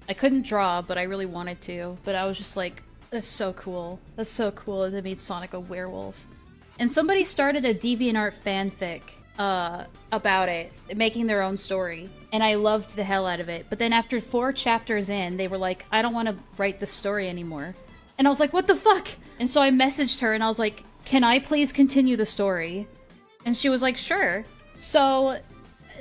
I couldn't draw, but I really wanted to. But I was just like, that's so cool. That's so cool that they made Sonic a werewolf. And somebody started a DeviantArt fanfic about it, making their own story. And I loved the hell out of it. But then after 4 chapters in, they were like, I don't want to write this story anymore. And I was like, what the fuck? And so I messaged her and I was like, can I please continue the story? And she was like, sure. So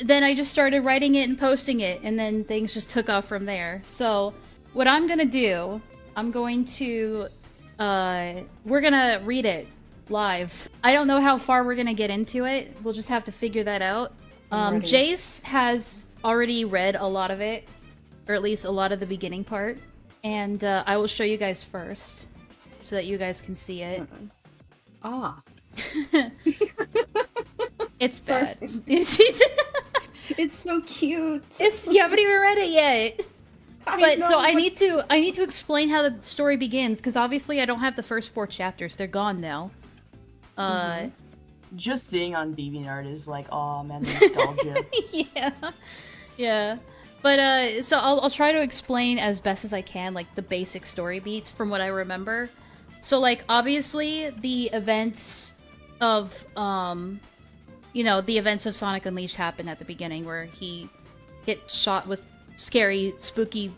then I just started writing it and posting it, and then things just took off from there. So what I'm gonna do, I'm going to, we're gonna read it live. I don't know how far we're gonna get into it. We'll just have to figure that out. Jace has already read a lot of it, or at least a lot of the beginning part, and I will show you guys first, so that you guys can see it. Ah. It's bad. It's so cute. You haven't even read it yet. I need to explain how the story begins, because obviously I don't have the first 4 chapters. They're gone now. Just seeing on DeviantArt is like, oh man, nostalgia. Yeah. But so I'll try to explain as best as I can, like the basic story beats from what I remember. So like obviously the events of the events of Sonic Unleashed happen at the beginning, where he gets shot with scary, spooky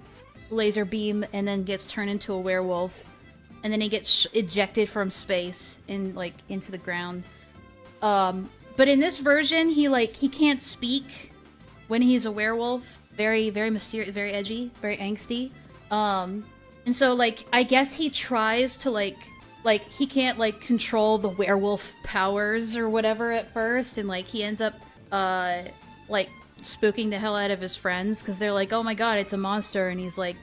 laser beam, and then gets turned into a werewolf, and then he gets ejected from space into the ground. But in this version, he can't speak when he's a werewolf. Very, very mysterious, very edgy, very angsty. And so I guess he tries to he can't control the werewolf powers or whatever at first, and he ends up spooking the hell out of his friends because they're like, oh my god, it's a monster, and he's like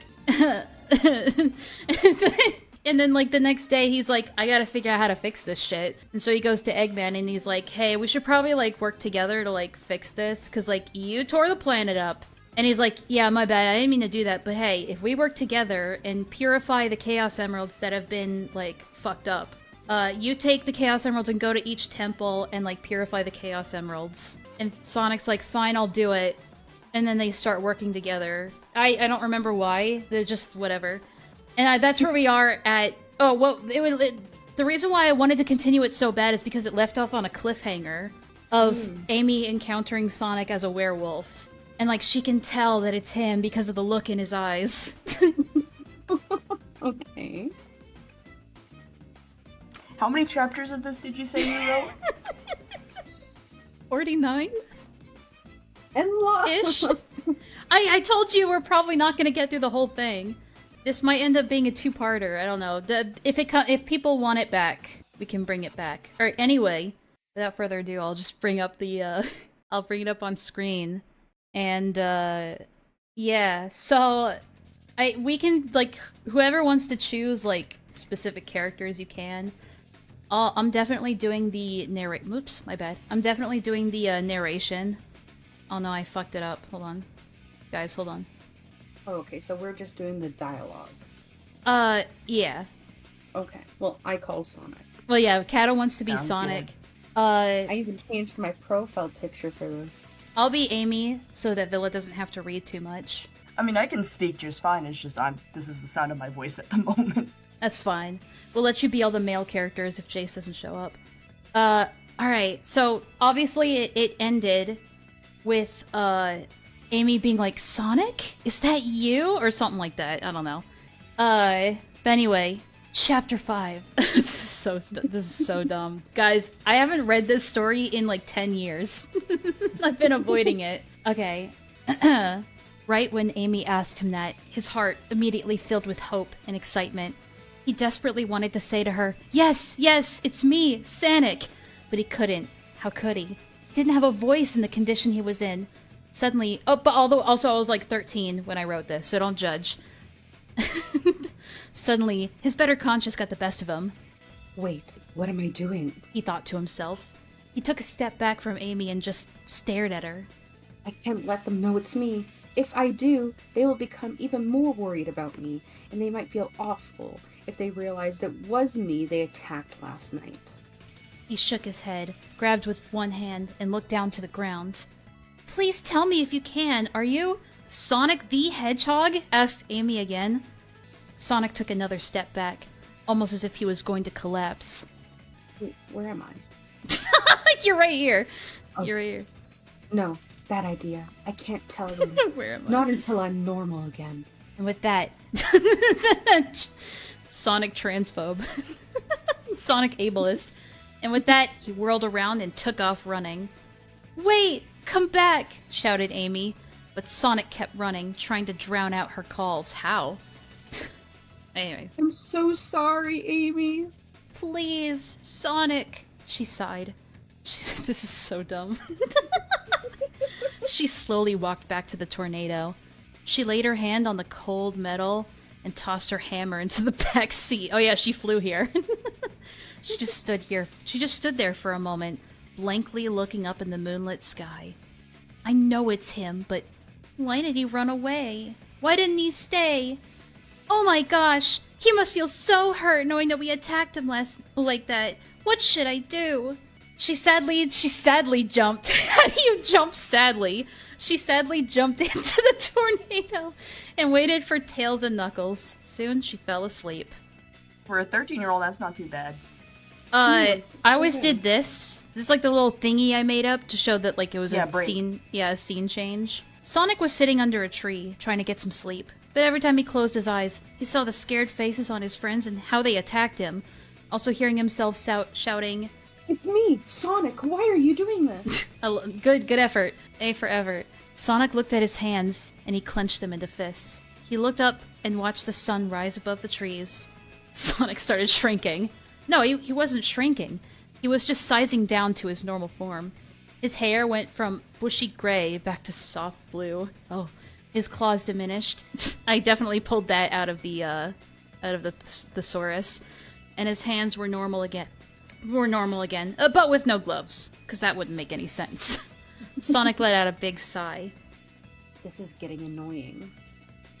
and then the next day he's like, I gotta figure out how to fix this shit. And so he goes to Eggman and he's like, hey, we should probably work together to fix this, because you tore the planet up. And he's like, yeah, my bad, I didn't mean to do that, but hey, if we work together and purify the Chaos Emeralds that have been, fucked up, you take the Chaos Emeralds and go to each temple and, purify the Chaos Emeralds. And Sonic's like, fine, I'll do it. And then they start working together. I don't remember why, they're just whatever. And that's where we are at... Oh, well, the reason why I wanted to continue it so bad is because it left off on a cliffhanger of Amy encountering Sonic as a werewolf. And, she can tell that it's him because of the look in his eyes. Okay. How many chapters of this did you say you wrote? 49? Enlaa! Ish. I told you we're probably not gonna get through the whole thing. This might end up being a 2-parter, I don't know. If people want it back, we can bring it back. Alright, anyway, without further ado, I'll just bring up the, I'll bring it up on screen. And, yeah, so, we can, whoever wants to choose, specific characters, you can. I'm definitely doing the oops, my bad. I'm definitely doing the, narration. Oh no, I fucked it up. Hold on. Guys, hold on. Oh, okay, so we're just doing the dialogue. Yeah. Okay, well, I call Sonic. Well, yeah, Kato wants to be Sounds Sonic. good. I even changed my profile picture for this. I'll be Amy, so that Villa doesn't have to read too much. I mean, I can speak just fine, it's just this is the sound of my voice at the moment. That's fine. We'll let you be all the male characters if Jace doesn't show up. Alright, so obviously it ended with, Amy being like, Sonic? Is that you? Or something like that, I don't know. But anyway, Chapter 5. This is so dumb. Guys, I haven't read this story in 10 years. I've been avoiding it. Okay. Right when Amy asked him that, his heart immediately filled with hope and excitement. He desperately wanted to say to her, yes, it's me, Sonic! But he couldn't. How could he? He didn't have a voice in the condition he was in. Suddenly, but also I was 13 when I wrote this, so don't judge. Suddenly, his better conscience got the best of him. Wait, what am I doing? He thought to himself. He took a step back from Amy and just stared at her. I can't let them know it's me. If I do, they will become even more worried about me, and they might feel awful if they realized it was me they attacked last night. He shook his head, grabbed with one hand, and looked down to the ground. Please tell me if you can. Are you Sonic the Hedgehog? Asked Amy again. Sonic took another step back, almost as if he was going to collapse. Wait, where am I? You're right here. Oh. You're right here. No, bad idea. I can't tell you. Where am I? Not until I'm normal again. And with that, Sonic transphobe. Sonic ableist. And with that, he whirled around and took off running. Wait! Come back! Shouted Amy. But Sonic kept running, trying to drown out her calls. How? Anyways. I'm so sorry, Amy. Please, Sonic! She sighed. This is so dumb. She slowly walked back to the tornado. She laid her hand on the cold metal and tossed her hammer into the back seat. Oh yeah, she flew here. She just stood there for a moment, blankly looking up in the moonlit sky. I know it's him, but why did he run away? Why didn't he stay? Oh my gosh, he must feel so hurt knowing that we attacked him like that. What should I do? She sadly jumped. How do you jump sadly? She sadly jumped into the tornado and waited for Tails and Knuckles. Soon she fell asleep. For a 13-year-old, that's not too bad. I always did this. This is like the little thingy I made up to show that like it was a scene change. Sonic was sitting under a tree, trying to get some sleep. But every time he closed his eyes, he saw the scared faces on his friends and how they attacked him. Also hearing himself shouting, It's me, Sonic. Why are you doing this? Good effort. A for effort. Sonic looked at his hands, and he clenched them into fists. He looked up and watched the sun rise above the trees. Sonic started shrinking. No, he wasn't shrinking. He was just sizing down to his normal form. His hair went from bushy gray back to soft blue. Oh, his claws diminished. I definitely pulled that out of the thesaurus. And his hands were normal again. But with no gloves, because that wouldn't make any sense. Sonic let out a big sigh. This is getting annoying.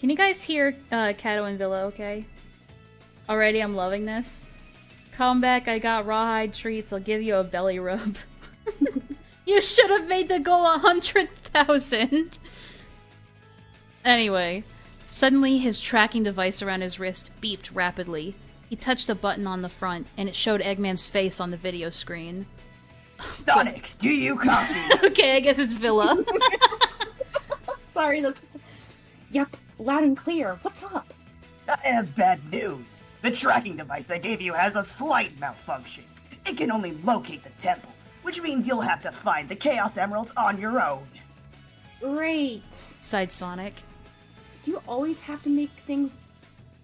Can you guys hear Kato and Villa okay? Already I'm loving this. Come back, I got rawhide treats, I'll give you a belly rub. You should have made the goal 100,000! Anyway, suddenly his tracking device around his wrist beeped rapidly. He touched a button on the front, and it showed Eggman's face on the video screen. Sonic, do you copy? Okay, I guess it's Villa. Sorry, that's... Yep, loud and clear. What's up? I have bad news. The tracking device I gave you has a slight malfunction. It can only locate the temples, which means you'll have to find the Chaos Emeralds on your own. Great. Sighed Sonic. Do you always have to make things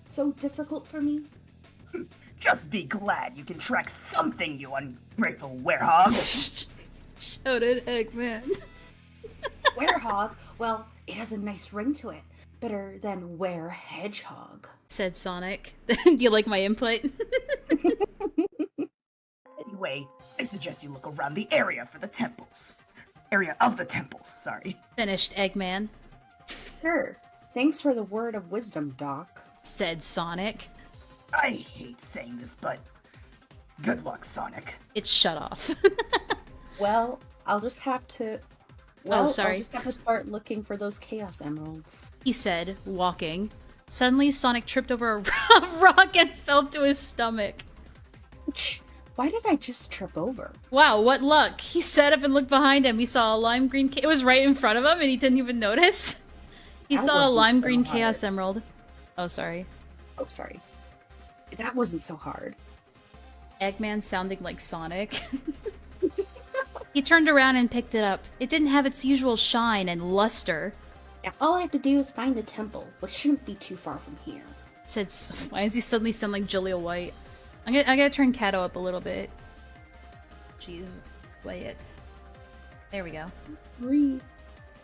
so difficult for me? Just be glad you can track something, you ungrateful werehog. Shouted Eggman. Werehog? Well, it has a nice ring to it. Better than were-hedgehog. Said Sonic. Do you like my input? Anyway, I suggest you look around the area for the temples. Area of the temples, sorry. Finished Eggman. Sure. Thanks for the word of wisdom, Doc. Said Sonic. I hate saying this, but good luck, Sonic. It shut off. Well, I'll just have to... I'll just have to start looking for those Chaos Emeralds. He said, walking. Suddenly, Sonic tripped over a rock and fell to his stomach. Why did I just trip over? Wow, what luck. He sat up and looked behind him. He saw a lime green... It was right in front of him, and he didn't even notice. He saw a lime green Chaos Emerald. Oh, sorry. Oh, sorry. That wasn't so hard. Eggman sounding like Sonic. He turned around and picked it up. It didn't have its usual shine and luster. Yeah, all I have to do is find the temple, which shouldn't be too far from here. Said, why does he suddenly sound like Jaleel White? I gotta turn Kato up a little bit. Jeez, play it. There we go. Breathe.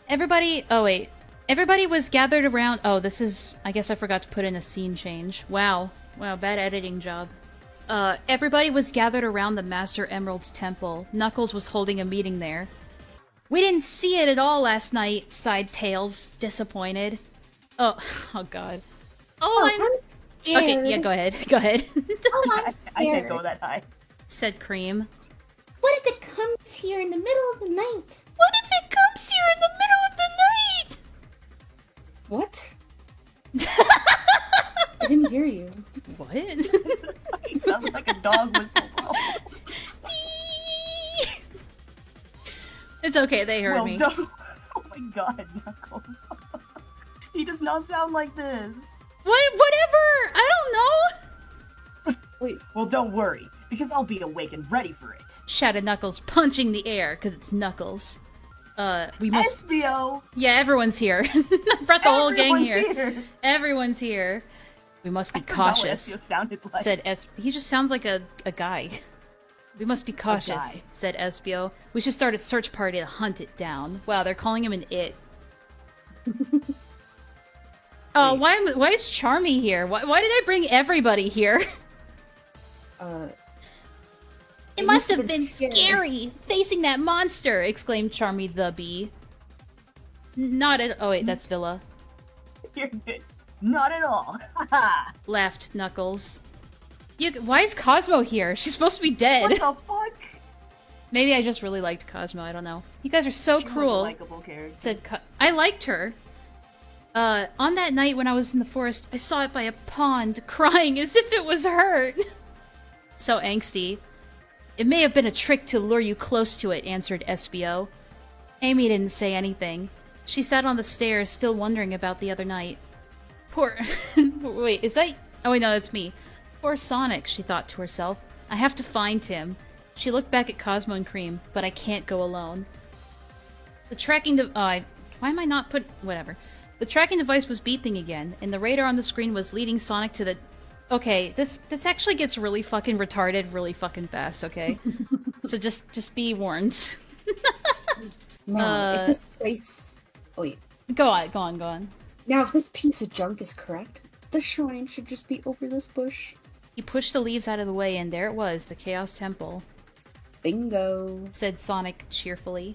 Everybody, oh wait. Everybody was gathered around, oh this is, I guess I forgot to put in a scene change. Wow, bad editing job. Everybody was gathered around the Master Emerald's temple. Knuckles was holding a meeting there. We didn't see it at all last night, sighed Tails, disappointed. Oh god. I'm scared. Okay, yeah, go ahead. Go ahead. I can't go that high. Said Cream. What if it comes here in the middle of the night? What if it comes here in the middle of the night? What? I didn't hear you. What? It sounds like a dog whistle, bro. It's okay, they heard Well, me. don't... Oh my god, Knuckles. He does not sound like this. What? Whatever! I don't know! Wait, Well, don't worry, because I'll be awake and ready for it. Shouted Knuckles, punching the air, because it's Knuckles. We must... SBO! Yeah, everyone's here. Brought the whole gang Everyone's here. Everyone's here. We must be I forgot what cautious, SBO sounded like. said He just sounds like a guy. We must be guy. cautious, said Espio. We should start a search party to hunt it down. Wow, they're calling him an it. Oh, why is Charmy here? Why did I bring everybody here? It must have been scary facing that monster! Exclaimed Charmy the bee. Not at— oh wait, that's Villa. You're good. Not at all. Haha. Laughed Knuckles. Why is Cosmo here? She's supposed to be dead. What the fuck? Maybe I just really liked Cosmo, I don't know. You guys are so She was a cruel, likable character. said I liked her. On that night when I was in the forest, I saw it by a pond, crying as if it was hurt. So angsty. It may have been a trick to lure you close to it, answered Espio. Amy didn't say anything. She sat on the stairs, still wondering about the other night. Poor... Wait, is that... oh wait, no, that's me. Poor Sonic, she thought to herself. I have to find him. She looked back at Cosmo and Cream, but I can't go alone. The tracking why am I not whatever. The tracking device was beeping again, and the radar on the screen was leading Sonic to the... Okay, this actually gets really fucking retarded really fucking fast, okay? So just be warned. now, if this place... Oh, wait. Go on. Now, if this piece of junk is correct, the shrine should just be over this bush. He pushed the leaves out of the way, and there it was, the Chaos Temple. Bingo, said Sonic cheerfully.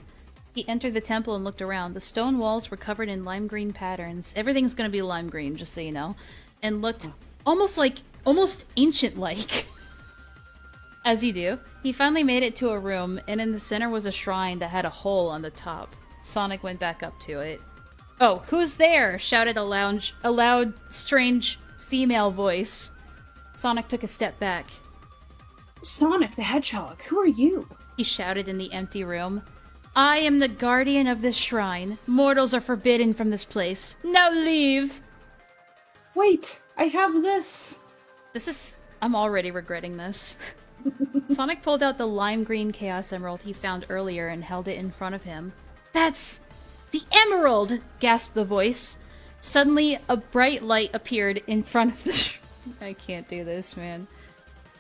He entered the temple and looked around. The stone walls were covered in lime green patterns. Everything's gonna be lime green, just so you know. And looked almost ancient-like. As you do. He finally made it to a room, and in the center was a shrine that had a hole on the top. Sonic went back up to it. Oh, who's there? Shouted a loud, strange female voice. Sonic took a step back. Sonic the Hedgehog, who are you? He shouted in the empty room. I am the guardian of this shrine. Mortals are forbidden from this place. Now leave! Wait, I have this! I'm already regretting this. Sonic pulled out the lime green Chaos Emerald he found earlier and held it in front of him. That's the emerald! Gasped the voice. Suddenly, a bright light appeared in front of the I can't do this, man.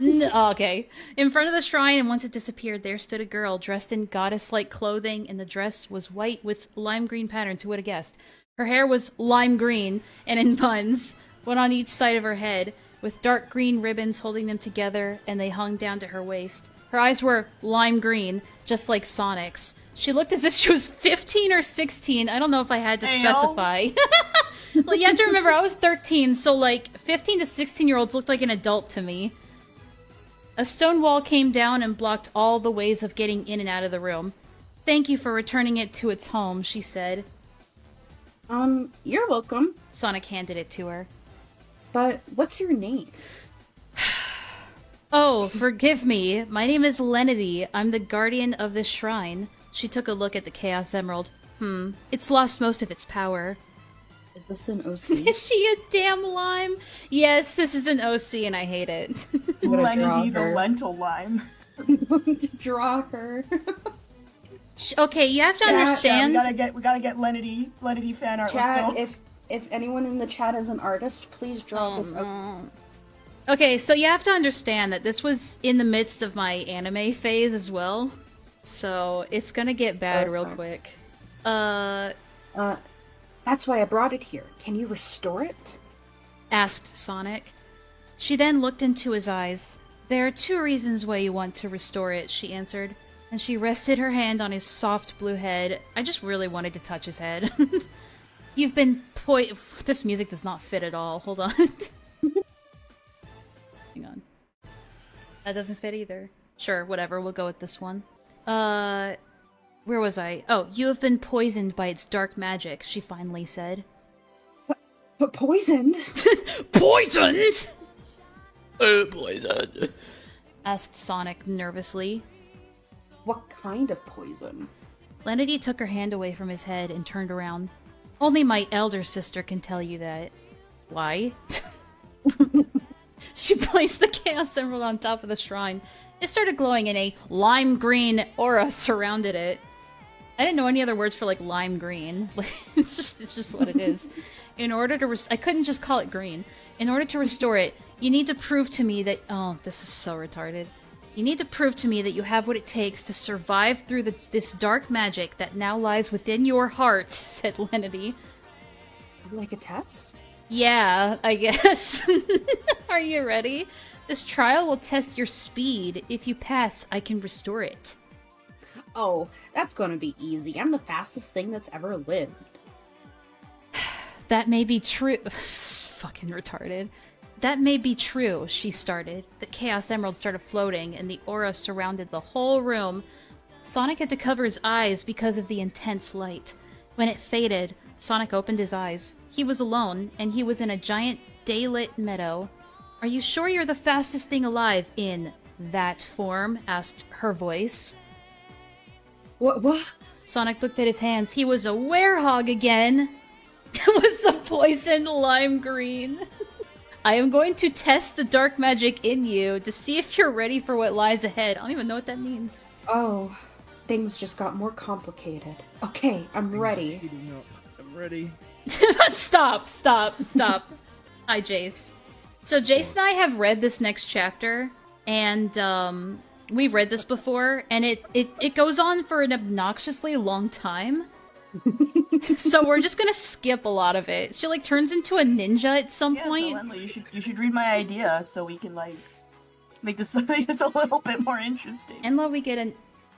Okay. In front of the shrine, and once it disappeared, there stood a girl dressed in goddess-like clothing, and the dress was white with lime green patterns. Who would have guessed? Her hair was lime green, and in buns, one on each side of her head, with dark green ribbons holding them together, and they hung down to her waist. Her eyes were lime green, just like Sonic's. She looked as if she was 15 or 16. I don't know if I had to specify. Well, you have to remember, I was 13, so like 15 to 16-year-olds looked like an adult to me. A stone wall came down and blocked all the ways of getting in and out of the room. Thank you for returning it to its home, she said. You're welcome. Sonic handed it to her. But what's your name? Oh, forgive me. My name is Lenity. I'm the guardian of this shrine. She took a look at the Chaos Emerald. It's lost most of its power. Is this an OC? Is she a damn lime? Yes, this is an OC and I hate it. Lenity the lentil lime. I'm going to draw her. Okay, you have to understand. We gotta get Lenity fan art. Chat, Let's go. if anyone in the chat is an artist, please draw this up. Okay, so you have to understand that this was in the midst of my anime phase as well. So it's gonna get bad real quick. That's why I brought it here. Can you restore it? Asked Sonic. She then looked into his eyes. There are 2 reasons why you want to restore it, she answered. And she rested her hand on his soft blue head. I just really wanted to touch his head. You've been This music does not fit at all. Hold on. Hang on. That doesn't fit either. Sure, whatever. We'll go with this one. Where was I? Oh, you have been poisoned by its dark magic, she finally said. But poisoned? Poisoned? Poison. Asked Sonic nervously. What kind of poison? Lenity took her hand away from his head and turned around. Only my elder sister can tell you that. Why? She placed the Chaos Emerald on top of the shrine. It started glowing and a lime green aura surrounded it. I didn't know any other words for like lime green. it's just what it is. In order to I couldn't just call it green. In order to restore it, you need to prove to me that this is so retarded. You need to prove to me that you have what it takes to survive through this dark magic that now lies within your heart, said Lenity. Like a test? Yeah, I guess. Are you ready? This trial will test your speed. If you pass, I can restore it. Oh, that's gonna be easy. I'm the fastest thing that's ever lived. That may be true. Fucking retarded. That may be true, she started. The Chaos Emerald started floating, and the aura surrounded the whole room. Sonic had to cover his eyes because of the intense light. When it faded, Sonic opened his eyes. He was alone, and he was in a giant daylit meadow. Are you sure you're the fastest thing alive in that form? Asked her voice. What? Sonic looked at his hands. He was a werehog again. It was the poison lime green. I am going to test the dark magic in you to see if you're ready for what lies ahead. I don't even know what that means. Oh, things just got more complicated. Okay, I'm ready. I'm ready. Stop. Hi, Jace. So Jace and I have read this next chapter, and we've read this before, and it goes on for an obnoxiously long time. So we're just gonna skip a lot of it. She like turns into a ninja at some point. So Enlaa, you should read my idea so we can like make this a little bit more interesting. Enlaa, we get an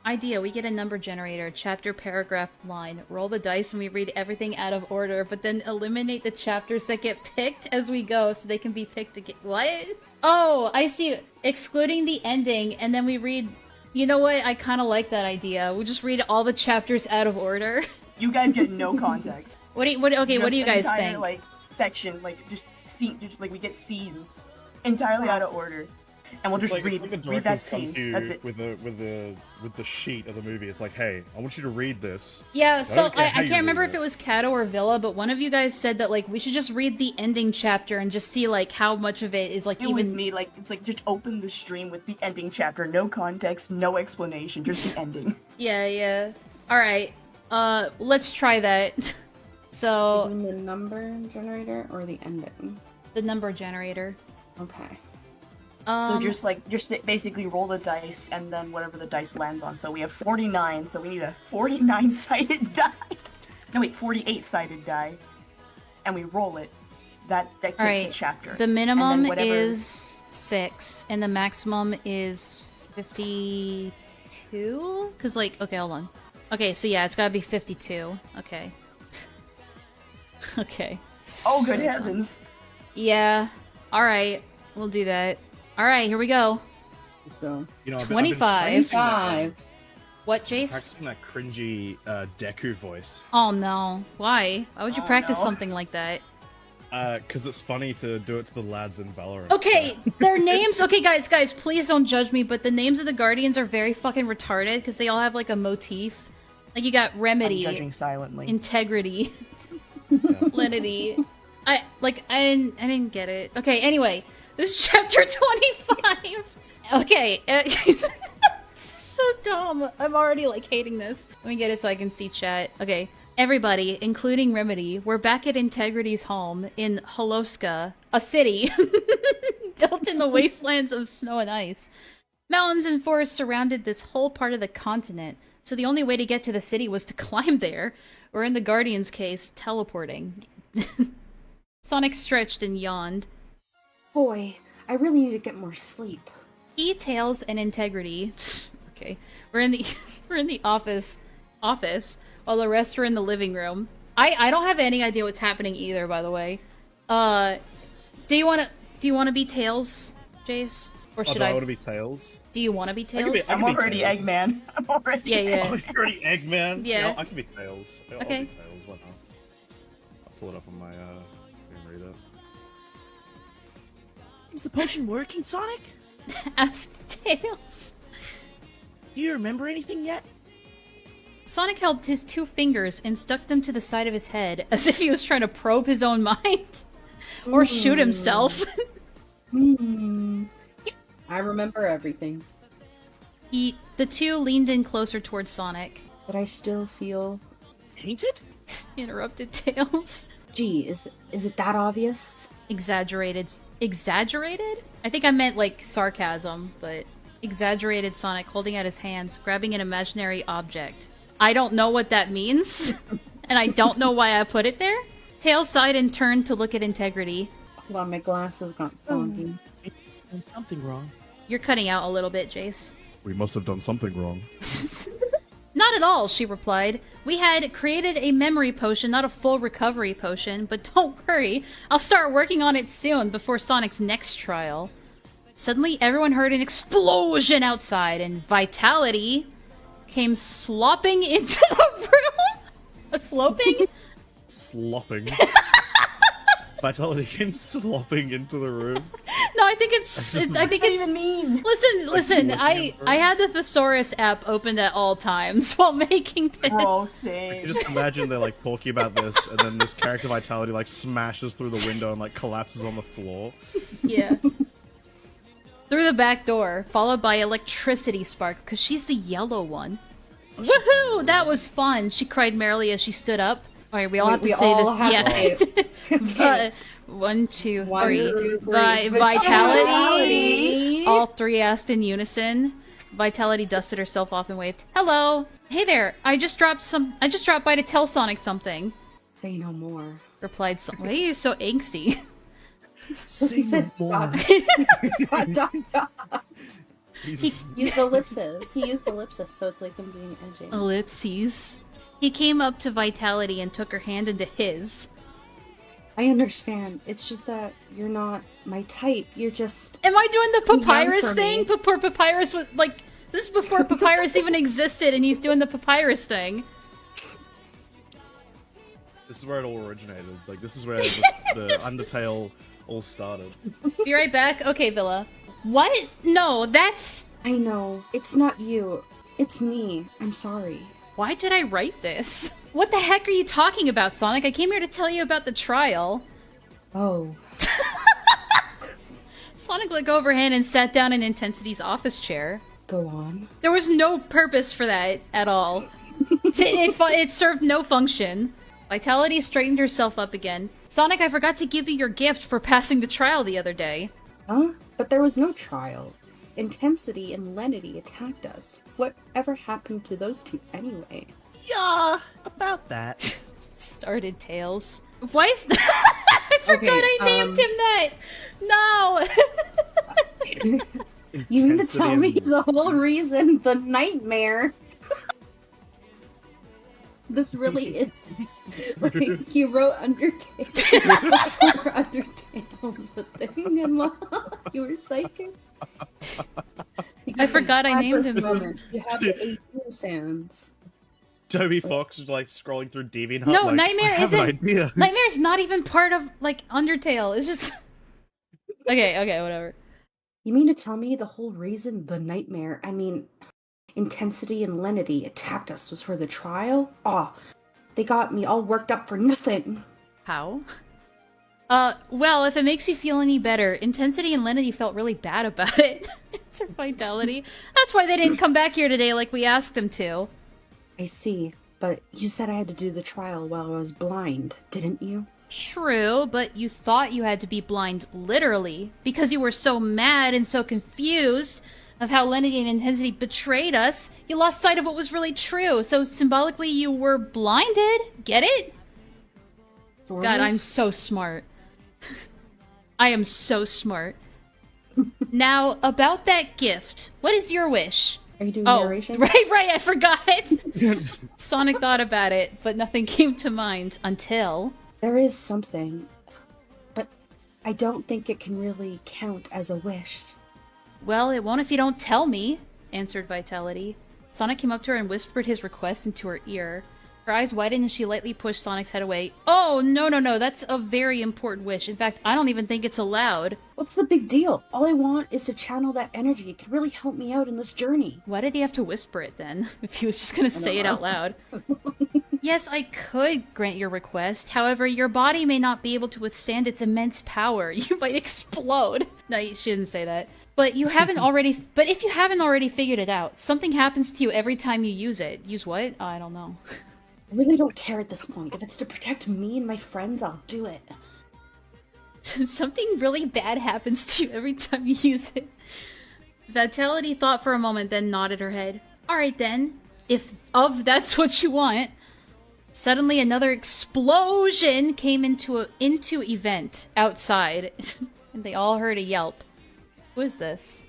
idea. We get a number generator, chapter, paragraph, line. Roll the dice and we read everything out of order, but then eliminate the chapters that get picked as we go so they can be picked again. What? Oh, I see. Excluding the ending, and then we read... You know what? I kind of like that idea. We just read all the chapters out of order. You guys get no context. What do you guys entire, think? Like section, like just like we get scenes entirely out of order, and we'll just read that scene. That's it. With the sheet of the movie, it's like, hey, I want you to read this. Yeah, so I how you can't remember read if it was Kato or Villa, but one of you guys said that like we should just read the ending chapter and just see like how much of it is like It was me. Like it's like just open the stream with the ending chapter, no context, no explanation, just the ending. Yeah. All right. Let's try that. So Even the number generator or the ending? the number generator. Okay. So just basically roll the dice and then whatever the dice lands on. So we have 49, so we need a 49-sided die. No wait, 48-sided die. And we roll it. That takes the chapter. The minimum whatever... is 6, and the maximum is 52? Because, like, okay, hold on. Okay, so yeah, it's gotta be 52. Okay. Okay. Oh, good So heavens. yeah. Alright, we'll do that. Alright, here we go. Let's go. You know, 25. 5. What, Jace? Practicing that cringy Deku voice. Oh no. Why? Why would you Oh, practice no. something like that? Because it's funny to do it to the lads in Valorant. Okay, so. their names. Okay, guys, please don't judge me, but the names of the Guardians are very fucking retarded because they all have like a motif. Like you got I'm Remedy, judging silently. Integrity, Yeah. Lenity. I didn't get it. Okay, anyway, this is chapter 25. Okay, so dumb. I'm already like hating this. Let me get it so I can see chat. Okay. Everybody, including Remedy, we're back at Integrity's home in Holoska, a city built in the wastelands of snow and ice. Mountains and forests surrounded this whole part of the continent, so the only way to get to the city was to climb there, or in the Guardian's case, teleporting. Sonic stretched and yawned. Boy, I really need to get more sleep. He, Tails, and Integrity. Okay, we're in the office, while the rest were in the living room. I don't have any idea what's happening either, by the way. Do you wanna be Tails, Jace, or should I? want to be Tails. Do you want to be Tails? I'm already Tails. Eggman. I'm already. Yeah. Oh, you're already Eggman. Yeah. I can be Tails. I'll Okay. be Tails. Why not? I'll pull it up on my memory. read it. Is the potion working, Sonic? Asked Tails. Do you remember anything yet? Sonic held his 2 fingers and stuck them to the side of his head as if he was trying to probe his own mind. Or shoot himself. I remember everything. The 2 leaned in closer towards Sonic. But I still feel... Painted? Interrupted Tails. Gee, is it that obvious? Exaggerated? I think I meant, like, sarcasm, but... Exaggerated Sonic holding out his hands, grabbing an imaginary object. I don't know what that means, and I don't know why I put it there. Tails sighed and turned to look at Integrity. Hold on, my glasses got foggy. Something wrong. You're cutting out a little bit, Jace. We must have done something wrong. Not at all, she replied. We had created a memory potion, not a full recovery potion, but don't worry, I'll start working on it soon, before Sonic's next trial. Suddenly, everyone heard an explosion outside, and Vitality came slopping into the room. A sloping? Slopping. Vitality came slopping into the room. No, I think it's. I think What does that it's. even mean? Listen. Like I had the Thesaurus app opened at all times while making this. Bro, You same. just imagine they're like talking about this, and then this character Vitality like smashes through the window and like collapses on the floor. Yeah. Through the back door, followed by electricity spark, because she's the yellow one. Woohoo! That was fun! She cried merrily as she stood up. Alright, we all have to say this. Yeah. 1, 2, 3. Vitality! All 3 asked in unison. Vitality dusted herself off and waved. Hello! Hey there! I just dropped by to tell Sonic something. Say no more. Replied Sonic. Why are you so angsty? Say no more. He Used ellipsis. He used ellipsis, so it's like him being edgy. Ellipses. He came up to Vitality and took her hand into his. I understand. It's just that you're not my type. You're just... Am I doing the young papyrus for thing? me. Before papyrus was like this is before papyrus even existed, and he's doing the papyrus thing. This is where it all originated. Like, this is where the Undertale all started. Be right back. Okay, Villa. What? No, that's. I know. It's not you. It's me. I'm sorry. Why did I write this? What the heck are you talking about, Sonic? I came here to tell you about the trial. Oh. Sonic let go of her hand and sat down in Intensity's office chair. Go on. There was no purpose for that at all. It served no function. Vitality straightened herself up again. Sonic, I forgot to give you your gift for passing the trial the other day. Huh? But there was no trial. Intensity and lenity attacked us. Whatever happened to those two anyway? Yeah, about that. Started Tails. Why is that? I forgot I named him that! No! You mean to Intensity tell me and- the whole reason the nightmare? This really is... Like, you wrote Undertale before Undertale was a thing, Enlaa. You were psychic. I forgot I named him. You have the 18 sands. Toby Fox was like scrolling through DeviantArt. No, like, Nightmare I have an isn't. idea. Nightmare's not even part of like Undertale. It's just. Okay, whatever. You mean to tell me the whole reason the nightmare, intensity and lenity attacked us was for the trial? Aw, they got me all worked up for nothing. How? Well, if it makes you feel any better, Intensity and Lenity felt really bad about it. It's her Vitality. That's why they didn't come back here today like we asked them to. I see, but you said I had to do the trial while I was blind, didn't you? True, but you thought you had to be blind literally, because you were so mad and so confused of how Lenity and Intensity betrayed us, you lost sight of what was really true, so symbolically you were blinded. Get it? Sort God, of. I'm so smart. I am so smart. Now, about that gift, what is your wish? Are you doing Oh, narration? right, I forgot. Sonic thought about it, but nothing came to mind until... There is something, but I don't think it can really count as a wish. Well, it won't if you don't tell me, answered Vitality. Sonic came up to her and whispered his request into her ear. Her eyes widen and she lightly pushed Sonic's head away. Oh, no, that's a very important wish. In fact, I don't even think it's allowed. What's the big deal? All I want is to channel that energy. It could really help me out in this journey. Why did he have to whisper it then, if he was just gonna say it out loud? Yes, I could grant your request. However, your body may not be able to withstand its immense power. You might explode. No, she didn't say that. But you haven't already. But if you haven't already figured it out, something happens to you every time you use it. Use what? I don't know. I really don't care at this point. If it's to protect me and my friends, I'll do it. Something really bad happens to you every time you use it. Vitality thought for a moment, then nodded her head. Alright then. If that's what you want. Suddenly another explosion came into event outside. And they all heard a yelp. Who is this?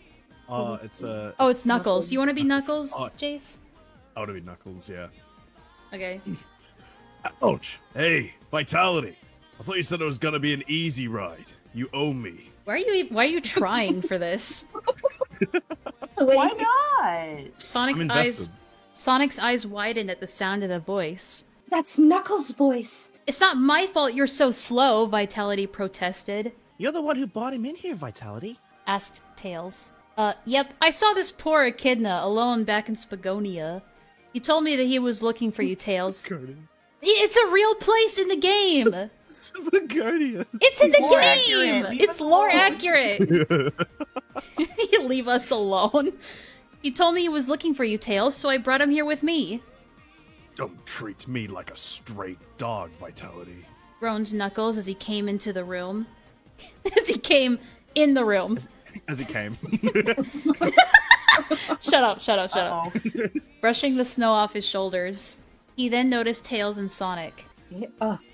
It's Oh, it's Knuckles. You want to be Knuckles, Jace? I want to be Knuckles, yeah. Okay. Ouch! Hey, Vitality! I thought you said it was gonna be an easy ride. You owe me. Why are you trying for this? Why not? Sonic's eyes widened at the sound of the voice. That's Knuckles' voice. It's not my fault you're so slow, Vitality protested. You're the one who brought him in here, Vitality. Asked Tails. Yep, I saw this poor echidna alone back in Spagonia. He told me that he was looking for you, Tails. It's a real place in the game! Spagonia! It's in the lore game! accurate. It's lore accurate! Leave us alone. He told me he was looking for you, Tails, so I brought him here with me. Don't treat me like a stray dog, Vitality. Groaned Knuckles as he came into the room. As he came in the room. As he came. Shut up. Uh-oh. Brushing the snow off his shoulders. He then noticed Tails and Sonic.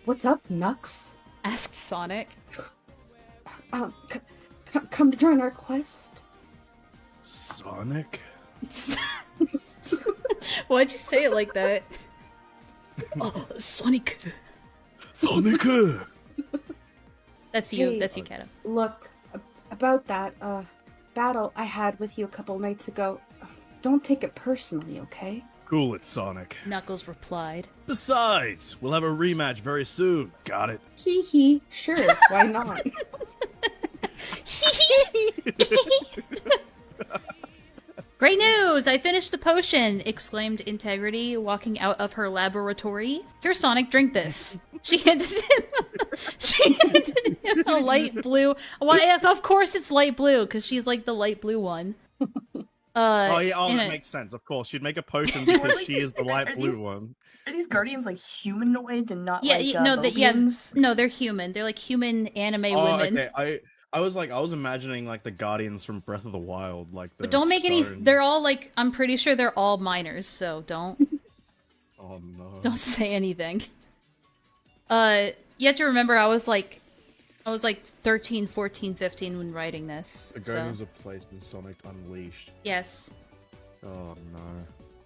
What's up, Nux? Asked Sonic. Come to join our quest? Sonic? Why'd you say it like that? Oh, Sonic. Sonic! That's you. Hey, That's you, Kato. Look, about that, battle I had with you a couple nights ago, don't take it personally, okay? Cool it, Sonic. Knuckles replied. Besides, we'll have a rematch very soon. Got it? Hee hee, sure, why not? Great news! I finished the potion! Exclaimed Integrity, walking out of her laboratory. Here, Sonic, drink this. She handed him a light blue. Why? Of course it's light blue, because she's like the light blue one. That makes sense. Of course, she'd make a potion because she is the light blue one. Are these guardians like humanoids and not Yeah, like no, no, they're human. They're like human anime women. Okay. I was imagining like the Guardians from Breath of the Wild, like the. But don't make any. stone- They're all like. I'm pretty sure they're all minors, so don't Oh no. don't say anything. You have to remember, I was like 13, 14, 15 when writing this. The So Guardians of Place in Sonic Unleashed. yes. Oh no.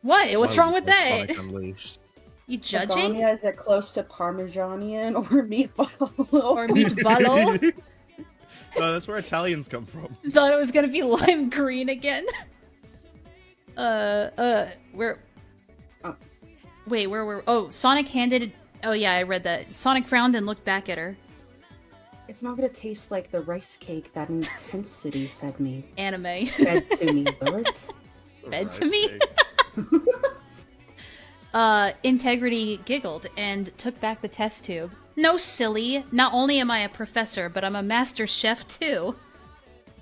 What? What's Why wrong would with you play that? Sonic Unleashed? You judging Begonia, is it close to Parmigianian or meatball? or meatballo? No, that's where Italians come from. Thought it was gonna be lime green again. Where? Oh. Wait, where were? Oh, Sonic handed. Oh yeah, I read that. Sonic frowned and looked back at her. It's not gonna taste like the rice cake that Intensity fed me. Anime. Fed to me, will it? Fed to me? Integrity giggled and took back the test tube. No, silly. Not only am I a professor, but I'm a master chef too.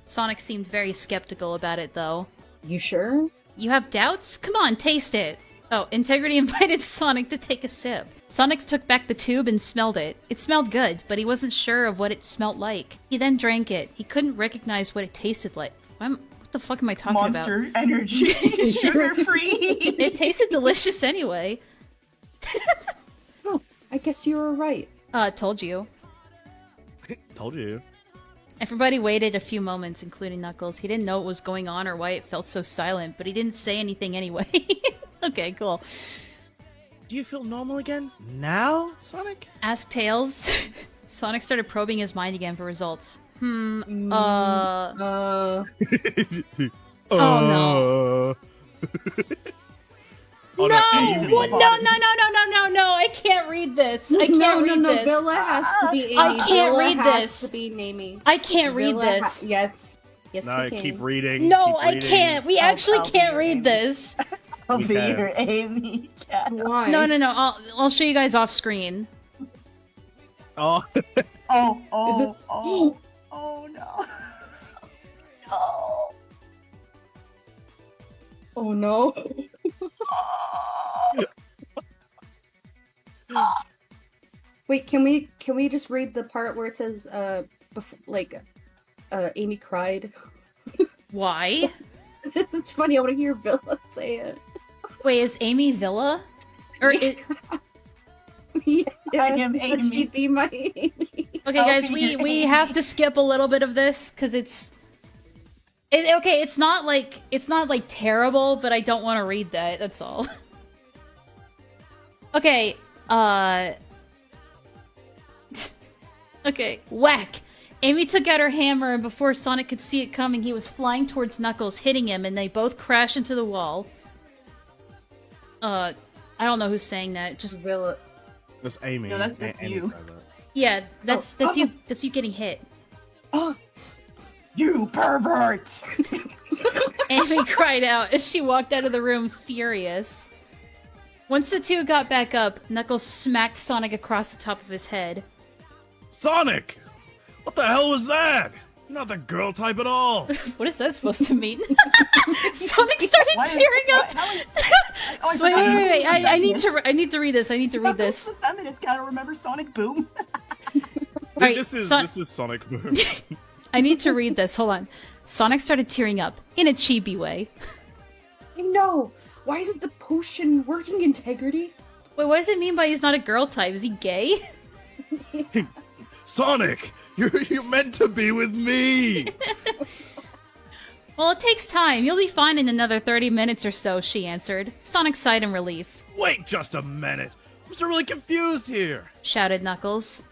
Sonic seemed very skeptical about it, though. You sure? You have doubts? Come on, taste it. Oh, Integrity invited Sonic to take a sip. Sonic took back the tube and smelled it. It smelled good, but he wasn't sure of what it smelled like. He then drank it. He couldn't recognize what it tasted like. What the fuck am I talking about? Monster Energy, sugar-free. It tasted delicious anyway. Oh, I guess you were right. Told you. Told you. Everybody waited a few moments, including Knuckles. He didn't know what was going on or why it felt so silent, but he didn't say anything anyway. Okay, cool. Do you feel normal again? Now, Sonic? Asked Tails. Sonic started probing his mind again for results. Oh Uh, no. on No! an Amy. What? No! I can't read this. I can't read this. Villa has to be Amy. I can't Villa read has this. to be Amy. I can't read Villa this. yes. Yes, No, we can. keep reading. No, keep I reading. can't. We actually I'll be can't your read Amy. this. I'll We be can. your Amy cat. Why? No. I'll show you guys off screen. Oh, Oh, Is it- oh, oh no. No. Oh no. Wait, can we just read the part where it says Amy cried? Why? It's funny. I want to hear Villa say it. Wait, is Amy Villa? Or it, Yeah, I am she said Amy. she'd be my Amy. okay, I'll guys, be we your we Amy. have to skip a little bit of this because okay. It's not like terrible, but I don't want to read that. That's all. Okay. Okay. Whack. Amy took out her hammer, and before Sonic could see it coming, he was flying towards Knuckles, hitting him, and they both crash into the wall. I don't know who's saying that. Just Villa. that's Amy. No, that's Amy you. said that. yeah, that's Oh. you. That's you getting hit. Oh, You pervert! Amy cried out as she walked out of the room, furious. Once the two got back up, Knuckles smacked Sonic across the top of his head. Sonic! What the hell was that? You're not the girl type at all. What is that supposed to mean? Sonic started Why is- tearing why- up. how is- Oh, I Wait. forgot you were I need feminist. to. I need to read this. I need to read Knuckles this. the feminist guy. Remember Sonic Boom? Alright, this is Sonic Boom. I need to read this. Hold on. Sonic started tearing up in a chibi way. I know. Why isn't the potion working, Integrity? Wait, what does it mean by he's not a girl type? Is he gay? Sonic, you're meant to be with me. Well, it takes time. You'll be fine in another 30 minutes or so, she answered. Sonic sighed in relief. Wait just a minute. I'm so really confused here. Shouted Knuckles.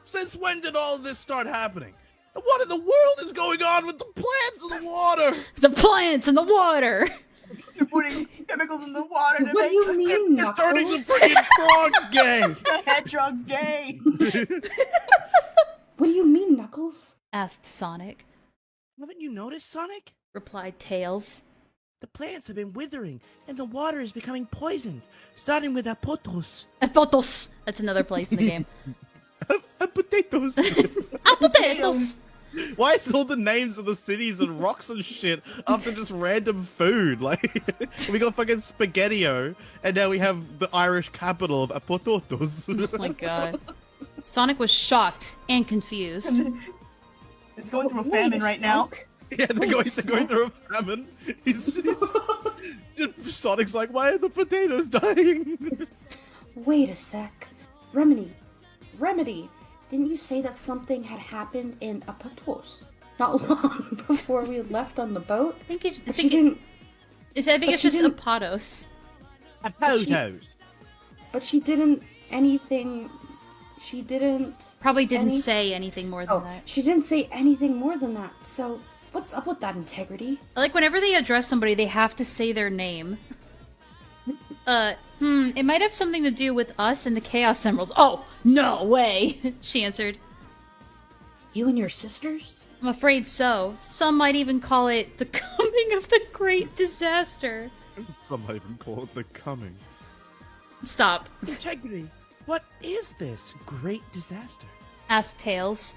Since when did all this start happening? And what in the world is going on with the plants in the water? The plants in the water! You're putting chemicals in the water to What do make you mean, You're turning the Knuckles? freaking frogs gay. the hedgehogs gay. What do you mean, Knuckles? Asked Sonic. Haven't you noticed, Sonic? Replied Tails. The plants have been withering, and the water is becoming poisoned, starting with Apotos. Apotos! That's another place in the game. Potatoes. Apotetos! Why is all the names of the cities and rocks and shit after just random food? Like, we got fucking Spaghettio, and now we have the Irish capital of Apototos. Oh my god. Sonic was shocked and confused. It's going through a Wait famine right now. sec. Yeah, they're going through a famine. Sonic's like, why are the potatoes dying? Wait a sec. Remedy, didn't you say that something had happened in Apatos not long before we left on the boat? I think, But she didn't. it's but just she didn't- Apotos. Potatoes. But she didn't anything. She didn't. Probably didn't Any- say anything more than Oh, that. she didn't say anything more than that. So what's up with that, Integrity? Like, whenever they address somebody, they have to say their name. It might have something to do with us and the Chaos Emeralds. Oh, no way, she answered. You and your sisters? I'm afraid so. Some might even call it the coming of the great disaster. Some might even call it the coming. Stop, Integrity, what is this great disaster? asked Tails.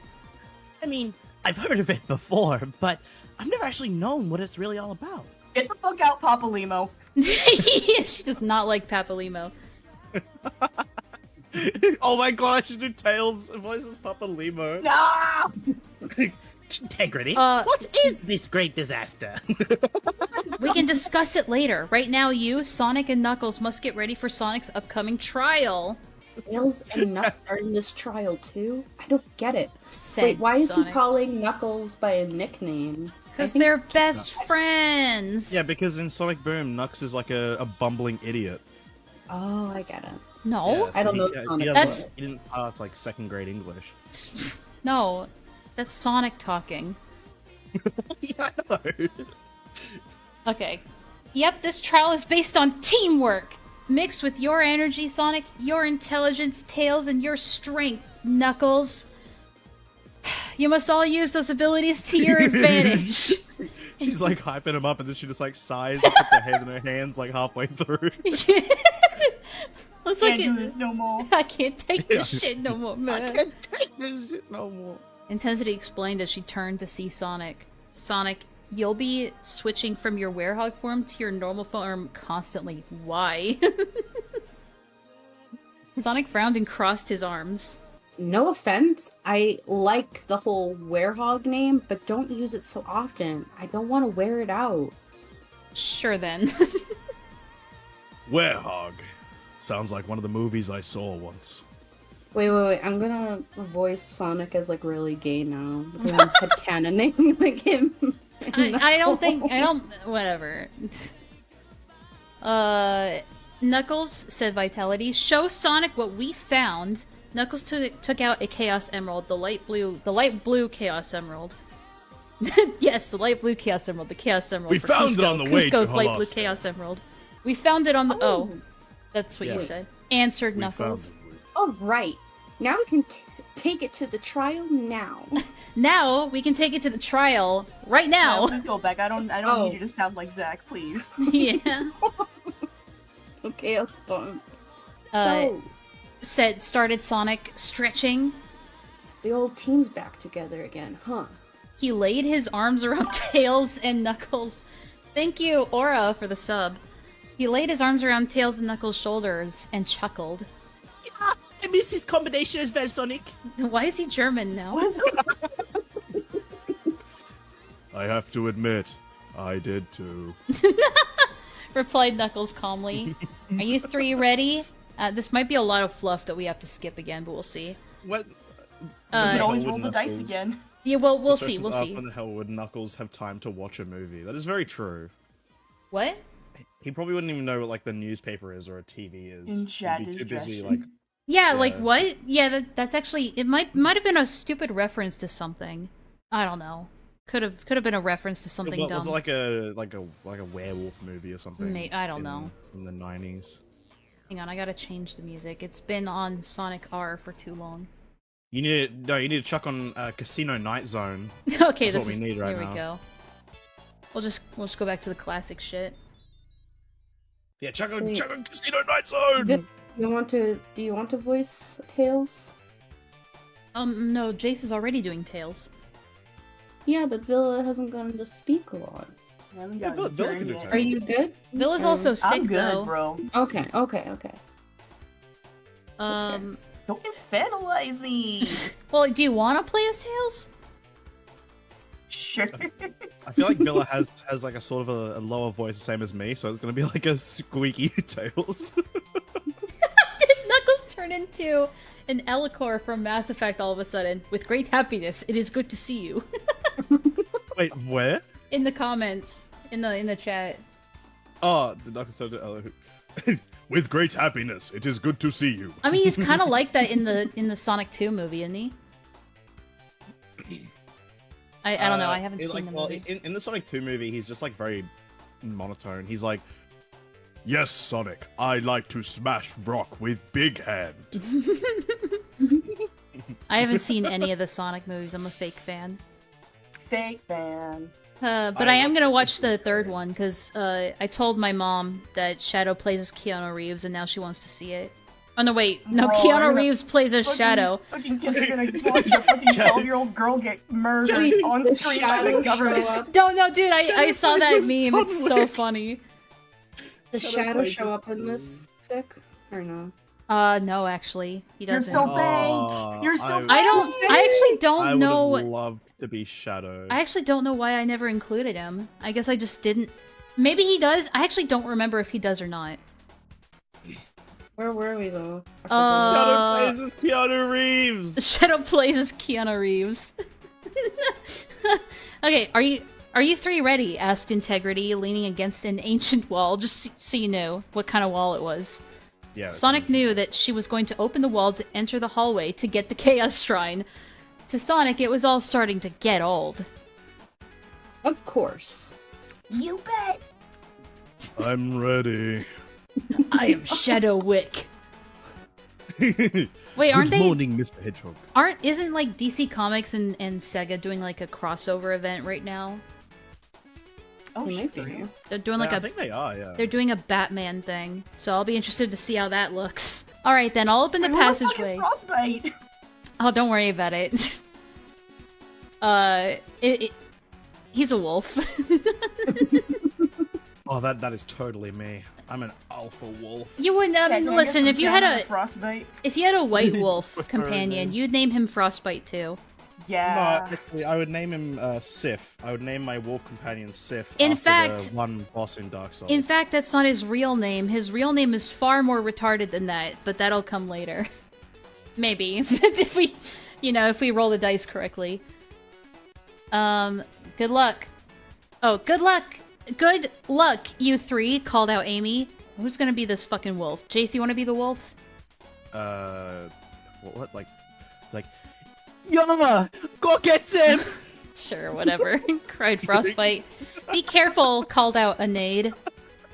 I mean, I've heard of it before, but I've never actually known what it's really all about. Get the fuck out, Papa Limo. She does not like Papalimo. Oh my god, I should do Tails voices Papa Limo. No! Integrity, Uh, what is this great disaster? We can discuss it later. Right now, you, Sonic, and Knuckles must get ready for Sonic's upcoming trial. Tails and Knuckles are in this trial too? I don't get it. Said Wait, why is Sonic. he calling Knuckles by a nickname? Because I think- they're best friends. Yeah, because in Sonic Boom, Nux is like a bumbling idiot. Oh, I get it. No, Yeah, I don't know He Sonic. That's- he didn't pass like second grade English. no, that's Sonic talking. Yeah, I know. Okay. Yep, this trial is based on teamwork! Mixed with your energy, Sonic, your intelligence, Tails, and your strength, Knuckles. You must all use those abilities to your advantage. She's like hyping him up, and then she just like sighs and puts her head in her hands like halfway through. Looks Can't like do this no more. I can't take this shit no more, man. I can't take this shit no more. Intensity explained as she turned to see Sonic. Sonic, you'll be switching from your werehog form to your normal form constantly. Why? Sonic frowned and crossed his arms. No offense, I like the whole werehog name, but don't use it so often. I don't want to wear it out. Sure then. Werehog. Sounds like one of the movies I saw once. Wait. I'm gonna voice Sonic as like really gay now. Because I'm headcanoning like him. I don't whatever. Knuckles, said Vitality, show Sonic what we found. Knuckles took out a Chaos Emerald, the light blue Chaos Emerald. Yes, the light blue Chaos Emerald, the Chaos Emerald. We for found Cusco. it on the way to Cusco's light blue Halasco. Chaos Emerald. We found it on the. Oh, that's what Yeah. you said. Answered We Knuckles. found it. Oh, right. Now we can take it to the trial now. Now we can take it to the trial right now. Please go back. I don't Oh. need you to sound like Zach, please. Yeah. Okay, I'll stop. Uh, started Sonic stretching. The old team's back together again, huh? He laid his arms around Tails and Knuckles. Thank you, Aura, for the sub. He laid his arms around Tails and Knuckles' shoulders and chuckled. Yeah, I miss his combination as well, Sonic. Why is he German now? I have to admit, I did too. Replied Knuckles calmly. Are you three ready? This might be a lot of fluff that we have to skip again, but we'll see. What? You can always would roll the dice Knuckles- again. Yeah, well, we'll The see, question we'll is, see. When the hell would Knuckles have time to watch a movie? That is very true. What? He probably wouldn't even know what like the newspaper is or a TV is. In chat He'd be too busy indigestion. like. Yeah, Yeah. like what? Yeah, that's actually it. Might have been a stupid reference to something. I don't know. Could have been a reference to something What, dumb. was it like a werewolf movie or something? I don't know. In the 90s. Hang on, I gotta change the music. It's been on Sonic R for too long. You need to chuck on Casino Night Zone. Okay, That's this what we need right here now. we go. We'll just go back to the classic shit. Yeah, chuck on Wait. Casino Night Zone. Do you want to voice Tails? No, Jace is already doing Tails. Yeah, but Villa hasn't gotten to speak a lot. I haven't Yeah, gotten Villa turn can do yet. turn. Are you good? Villa's also sick I'm good, though. bro. Okay. Don't infantilize me. Well, do you want to play as Tails? Sure. I feel like Villa has like a sort of a lower voice, the same as me, so it's gonna be like a squeaky Tails. Did Knuckles turn into an Elicor from Mass Effect all of a sudden? With great happiness, it is good to see you. Wait, where? In the comments, in the chat. Oh, the Knuckles said, with great happiness, it is good to see you. I mean, he's kind of like that in the Sonic 2 movie, isn't he? I don't know. I haven't seen the movie. In the Sonic 2 movie, he's just like very monotone. He's like, "Yes, Sonic, I like to smash rock with big hand." I haven't seen any of the Sonic movies. I'm a fake fan. Fake fan. But I am gonna watch the third one because I told my mom that Shadow plays as Keanu Reeves, and now she wants to see it. Oh no, wait, no, Bro, I'm Keanu gonna Reeves plays as Shadow. Fucking kids are gonna watch a fucking 12-year-old girl get murdered Wait, on the screen by shadow the government. show up. No, dude, I saw that plays as meme. It's so Conwick. funny. The shadow show up in this fic or no? No, actually, he You're doesn't. so big. You're so big. I actually don't I would know. have loved to be Shadow. I actually don't know why I never included him. I guess I just didn't. Maybe he does. I actually don't remember if he does or not. Where were we though? I Shadow plays as Keanu Reeves. Shadow plays as Keanu Reeves. Okay, are you three ready? Asked Integrity, leaning against an ancient wall, just so you know what kind of wall it was. Yeah. Sonic knew that she was going to open the wall to enter the hallway to get the Chaos Shrine. To Sonic, it was all starting to get old. Of course. You bet. I'm ready. I am Shadow Wick. Wait, aren't Good they? morning, Mr. Hedgehog. Isn't like DC Comics and Sega doing like a crossover event right now? Oh, They shit. might be. They're doing like I a think they are, yeah. they're doing a Batman thing, so I'll be interested to see how that looks. All right, then I'll open the Who the fuck is passageway. Frostbite? Oh, don't worry about it. He's a wolf. Oh, that is totally me. I'm an alpha wolf. You wouldn't. Yeah, can I get Listen, some if you had Canada a Frostbite? white wolf Prefer companion, name. you'd name him Frostbite too. Yeah. No, actually, I would name him Sif. I would name my wolf companion Sif. In after fact- the one boss in Dark Souls. In fact, that's not his real name. His real name is far more retarded than that, but that'll come later. Maybe if we, if we roll the dice correctly. Good luck. Oh, good luck. Good luck, you three, called out Amy. Who's gonna be this fucking wolf? Jace, you wanna be the wolf? What like, Yama, go get him! Sure, whatever. Cried Frostbite. Be careful, called out Anade.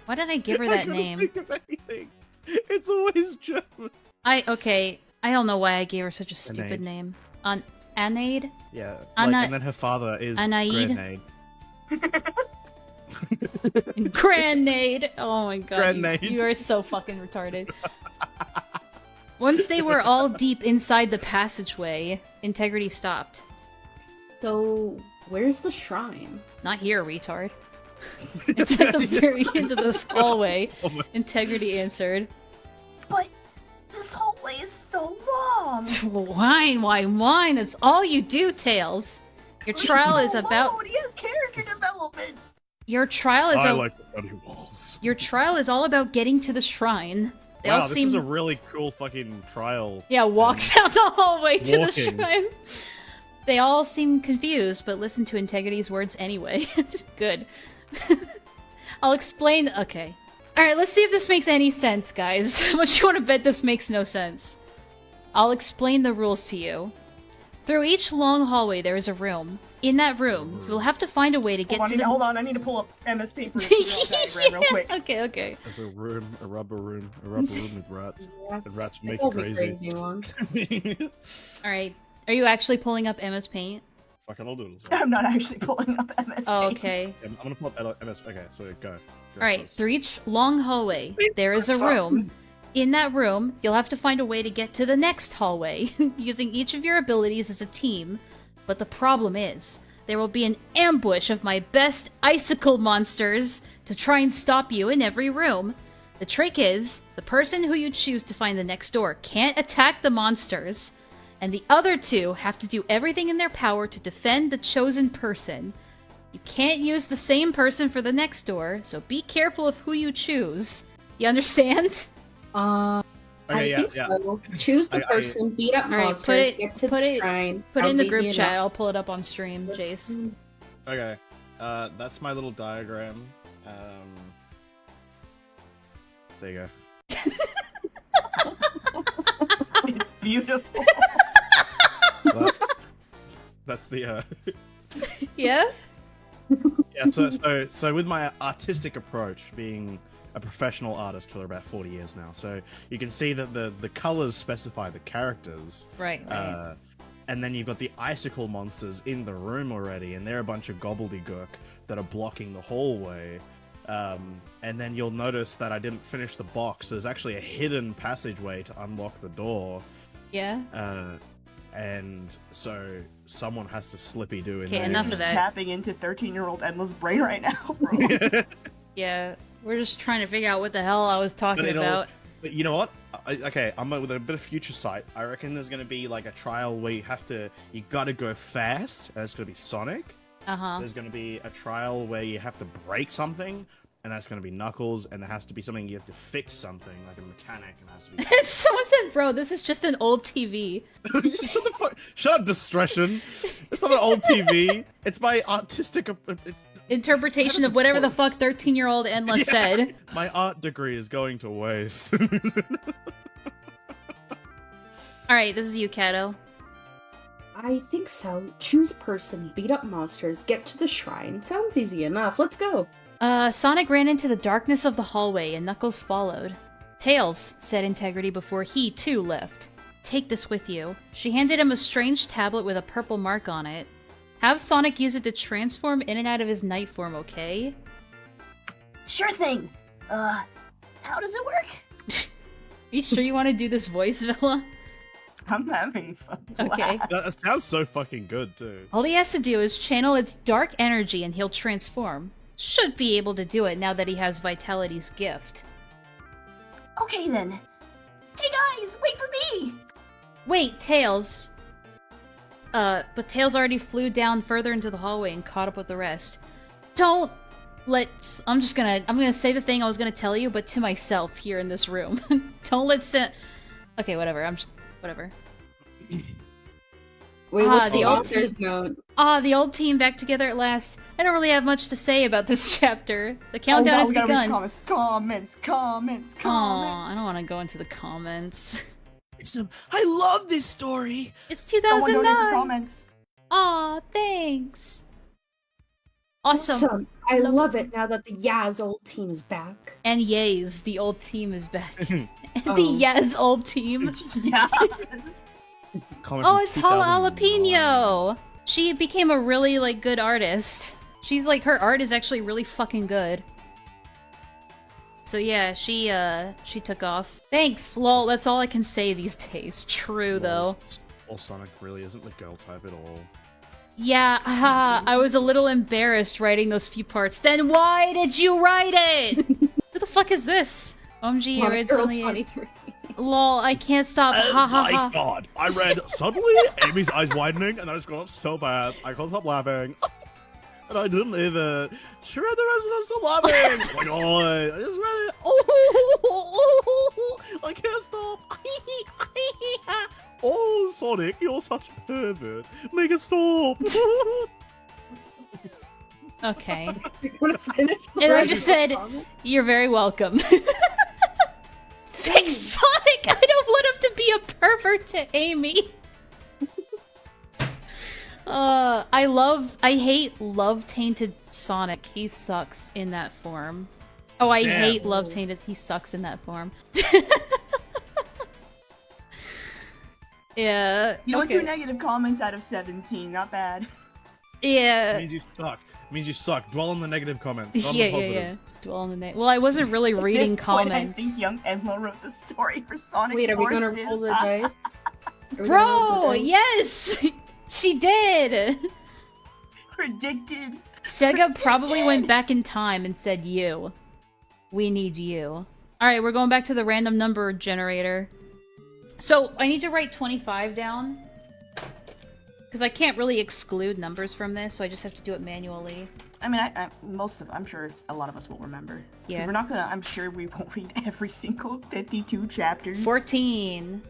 Why did I give her I that couldn't name? think of anything. It's always German. Okay. I don't know why I gave her such a stupid Anade. name. Anade? Yeah, Anna- and then her father is Anaid. Grenade. Grenade! Oh my god. Grenade. You are so fucking retarded. Once they were all deep inside the passageway, Integrity stopped. So, where's the shrine? Not here, retard. It's at the very end of this hallway. Oh my- Integrity answered. But this hallway is so long. Whine. That's all you do, Tails. Your trial is about. He has character development. Your trial is I a. like the bloody walls. Your trial is all about getting to the shrine. They Wow, all this seem. is a really cool fucking trial. Yeah, walks down the hallway to the Walking. shrine. They all seem confused, but listen to Integrity's words anyway. Good. I'll explain. Okay. Alright, let's see if this makes any sense, guys. How much you want to bet this makes no sense? I'll explain the rules to you. Through each long hallway, there is a room. In that room, you'll have to find a way to get to the. Hold on, I need to pull up MS Paint for the diagram real quick. Okay. There's a rubber room with rats. That's rats the make whole crazy. crazy one. Alright. Are you actually pulling up MS Paint? Fucking, I'll do it as well. I'm not actually pulling up MS Oh, Paint. okay. I'm gonna pull up MS. Okay, so go. Alright, through each long hallway, there is a room. In that room, you'll have to find a way to get to the next hallway, using each of your abilities as a team. But the problem is, there will be an ambush of my best icicle monsters to try and stop you in every room. The trick is, the person who you choose to find the next door can't attack the monsters, and the other two have to do everything in their power to defend the chosen person. You can't use the same person for the next door, so be careful of who you choose. You understand? I Okay, think yeah. so. Choose the I- person, beat up Alright, monsters, get to put the it- shrine. Put it in Sounds the easy group enough. chat. I'll pull it up on stream, Let's- Jace. Okay, that's my little diagram. There you It's beautiful. go. That's the Yeah? yeah. So with my artistic approach, being a professional artist for about 40 years now, so you can see that the colors specify the characters. Right. And then you've got the icicle monsters in the room already, and they're a bunch of gobbledygook that are blocking the hallway. And then you'll notice that I didn't finish the box. There's actually a hidden passageway to unlock the door. Yeah? And so someone has to slippy do in Okay, there. enough of that. Tapping into 13-year-old Endless brain right now, bro. Yeah. We're just trying to figure out what the hell I was talking about. But you know what? Okay, I'm with a bit of future sight. I reckon there's gonna be like a trial where you gotta go fast, and it's gonna be Sonic. Uh-huh. There's gonna be a trial where you have to break something, and that's gonna be Knuckles. And there has to be something you have to fix something, like a mechanic, and it has to be. Someone said, bro, this is just an old TV. Shut the fuck! Shut up, Discretion. It's not an old TV. It's my artistic. It's, Interpretation of whatever the fuck 13-year-old Enlaa said. my art degree is going to waste. Alright, this is you, Kato. I think so. Choose person, beat up monsters, get to the shrine. Sounds easy enough. Let's go. Sonic ran into the darkness of the hallway, and Knuckles followed. Tails, said Integrity before he, too, left. Take this with you. She handed him a strange tablet with a purple mark on it. Have Sonic use it to transform in and out of his night form, okay? Sure thing. How does it work? You sure you want to do this voice, Villa? I'm having fun. Okay. That sounds so fucking good, too. All he has to do is channel its dark energy and he'll transform. Should be able to do it now that he has Vitality's gift. Okay then. Hey guys, wait for me! Wait, Tails. But Tails already flew down further into the hallway and caught up with the rest. Don't I'm gonna say the thing I was gonna tell you, but to myself here in this room. Don't okay, whatever, whatever. Wait, what's the the old author's note? The old team back together at last. I don't really have much to say about this chapter. The countdown has begun. Comments. Aw, I don't want to go into the comments. I love this story. It's Someone donate the 2009. comments. Aw, thanks. Awesome. I love it now that the Yaz old team is back. And yays, the old team is back. The Oh. Yaz old team. Yeah. Comment Oh, from it's 2009. Jalapeno! She became a really, good artist. She's her art is actually really fucking good. So yeah, she took off. Thanks, lol, that's all I can say these days. True, though. Or Sonic really isn't the girl type at all. Yeah, haha, I was a little embarrassed writing those few parts. Then why did you write it? Who the fuck is this? OMG, I read Girl something. 23. Lol, I can't stop. Oh Ha ha my ha. god! I read suddenly Amy's eyes widening, and I just got up so fast I couldn't stop laughing, and I didn't leave it. She read the rest and I'm still laughing. Oh my god! I just read it. Oh, I can't stop. Oh, Sonic, you're such a pervert. Make it stop. Okay. Wanna finish the And I rest just of the said, comment? you're very welcome. Fix Sonic! I don't want him to be a pervert to Amy. I hate love-tainted Sonic. He sucks in that form. Oh, I Damn. hate love-tainted. He sucks in that form. Yeah. You went okay. 2 negative comments out of 17. Not bad. Yeah. It means you suck. It means you suck. Dwell on the negative comments. Not on Yeah, the yeah, positives. yeah. Dwell on the name. Well, I wasn't really At reading this point, comments. I think young Enlaa wrote the story for Sonic Wait, are we gonna Forces. roll the dice? Are we gonna roll Bro, the dice? yes! She did! Predicted. Sega probably went back in time and said, you. We need you. Alright, we're going back to the random number generator. So, I need to write 25 down. Because I can't really exclude numbers from this, so I just have to do it manually. I mean, I'm sure a lot of us will remember. 'Cause Yeah. We're not gonna, I'm sure we won't read every single 52 chapters. 14.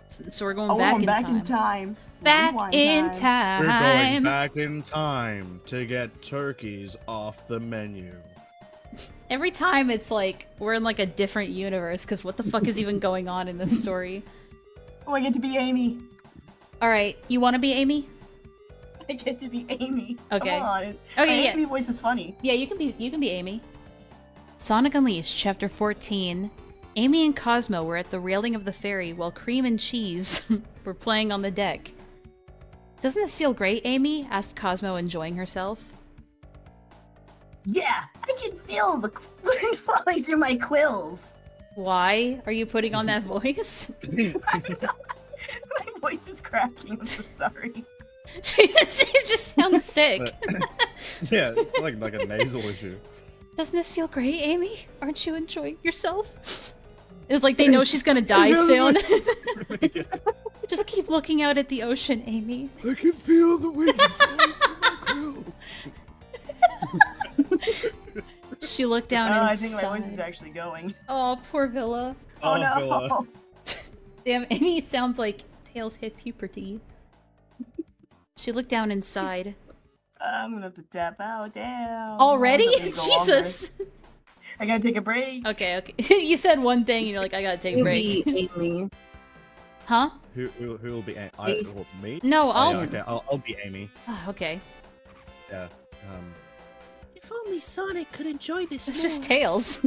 So we're going Oh, back, I'm in, back time. in time. Back Rewind in We're going time. back in time to get turkeys off the menu. Every time it's like, we're in a different universe, because what the fuck is even going on in this story? Oh, I get to be Amy. Alright, you want to be Amy? I get to be Amy. Okay. Come on. Okay, My yeah. Amy voice is funny. Yeah, you can be Amy. Sonic Unleashed, Chapter 14. Amy and Cosmo were at the railing of the ferry while Cream and Cheese were playing on the deck. Doesn't this feel great, Amy? Asked Cosmo, enjoying herself. Yeah, I can feel the falling through my quills. Why are you putting on that voice? My voice is cracking. I'm so sorry. she just sounds sick. Yeah, it's like a nasal issue. Doesn't this feel great, Amy? Aren't you enjoying yourself? It's like they know she's gonna die soon. Yeah. Just keep looking out at the ocean, Amy. I can feel the wind falling through my quill. She looked down I inside. think my voice is actually going. Oh, poor Villa. Oh, no. Villa. Damn, Amy sounds like Tails hit puberty. She looked down inside. I'm gonna have to tap out. Damn. Already? This is gonna go Jesus! longer. I gotta take a break. Okay, okay. You said one thing and you're like, I gotta take a You break. be Amy. Huh? Who will be Please. me? No, Oh, I'll. yeah, okay, I'll be Amy. Ah, okay. Yeah. If only Sonic could enjoy this It's more. just Tails.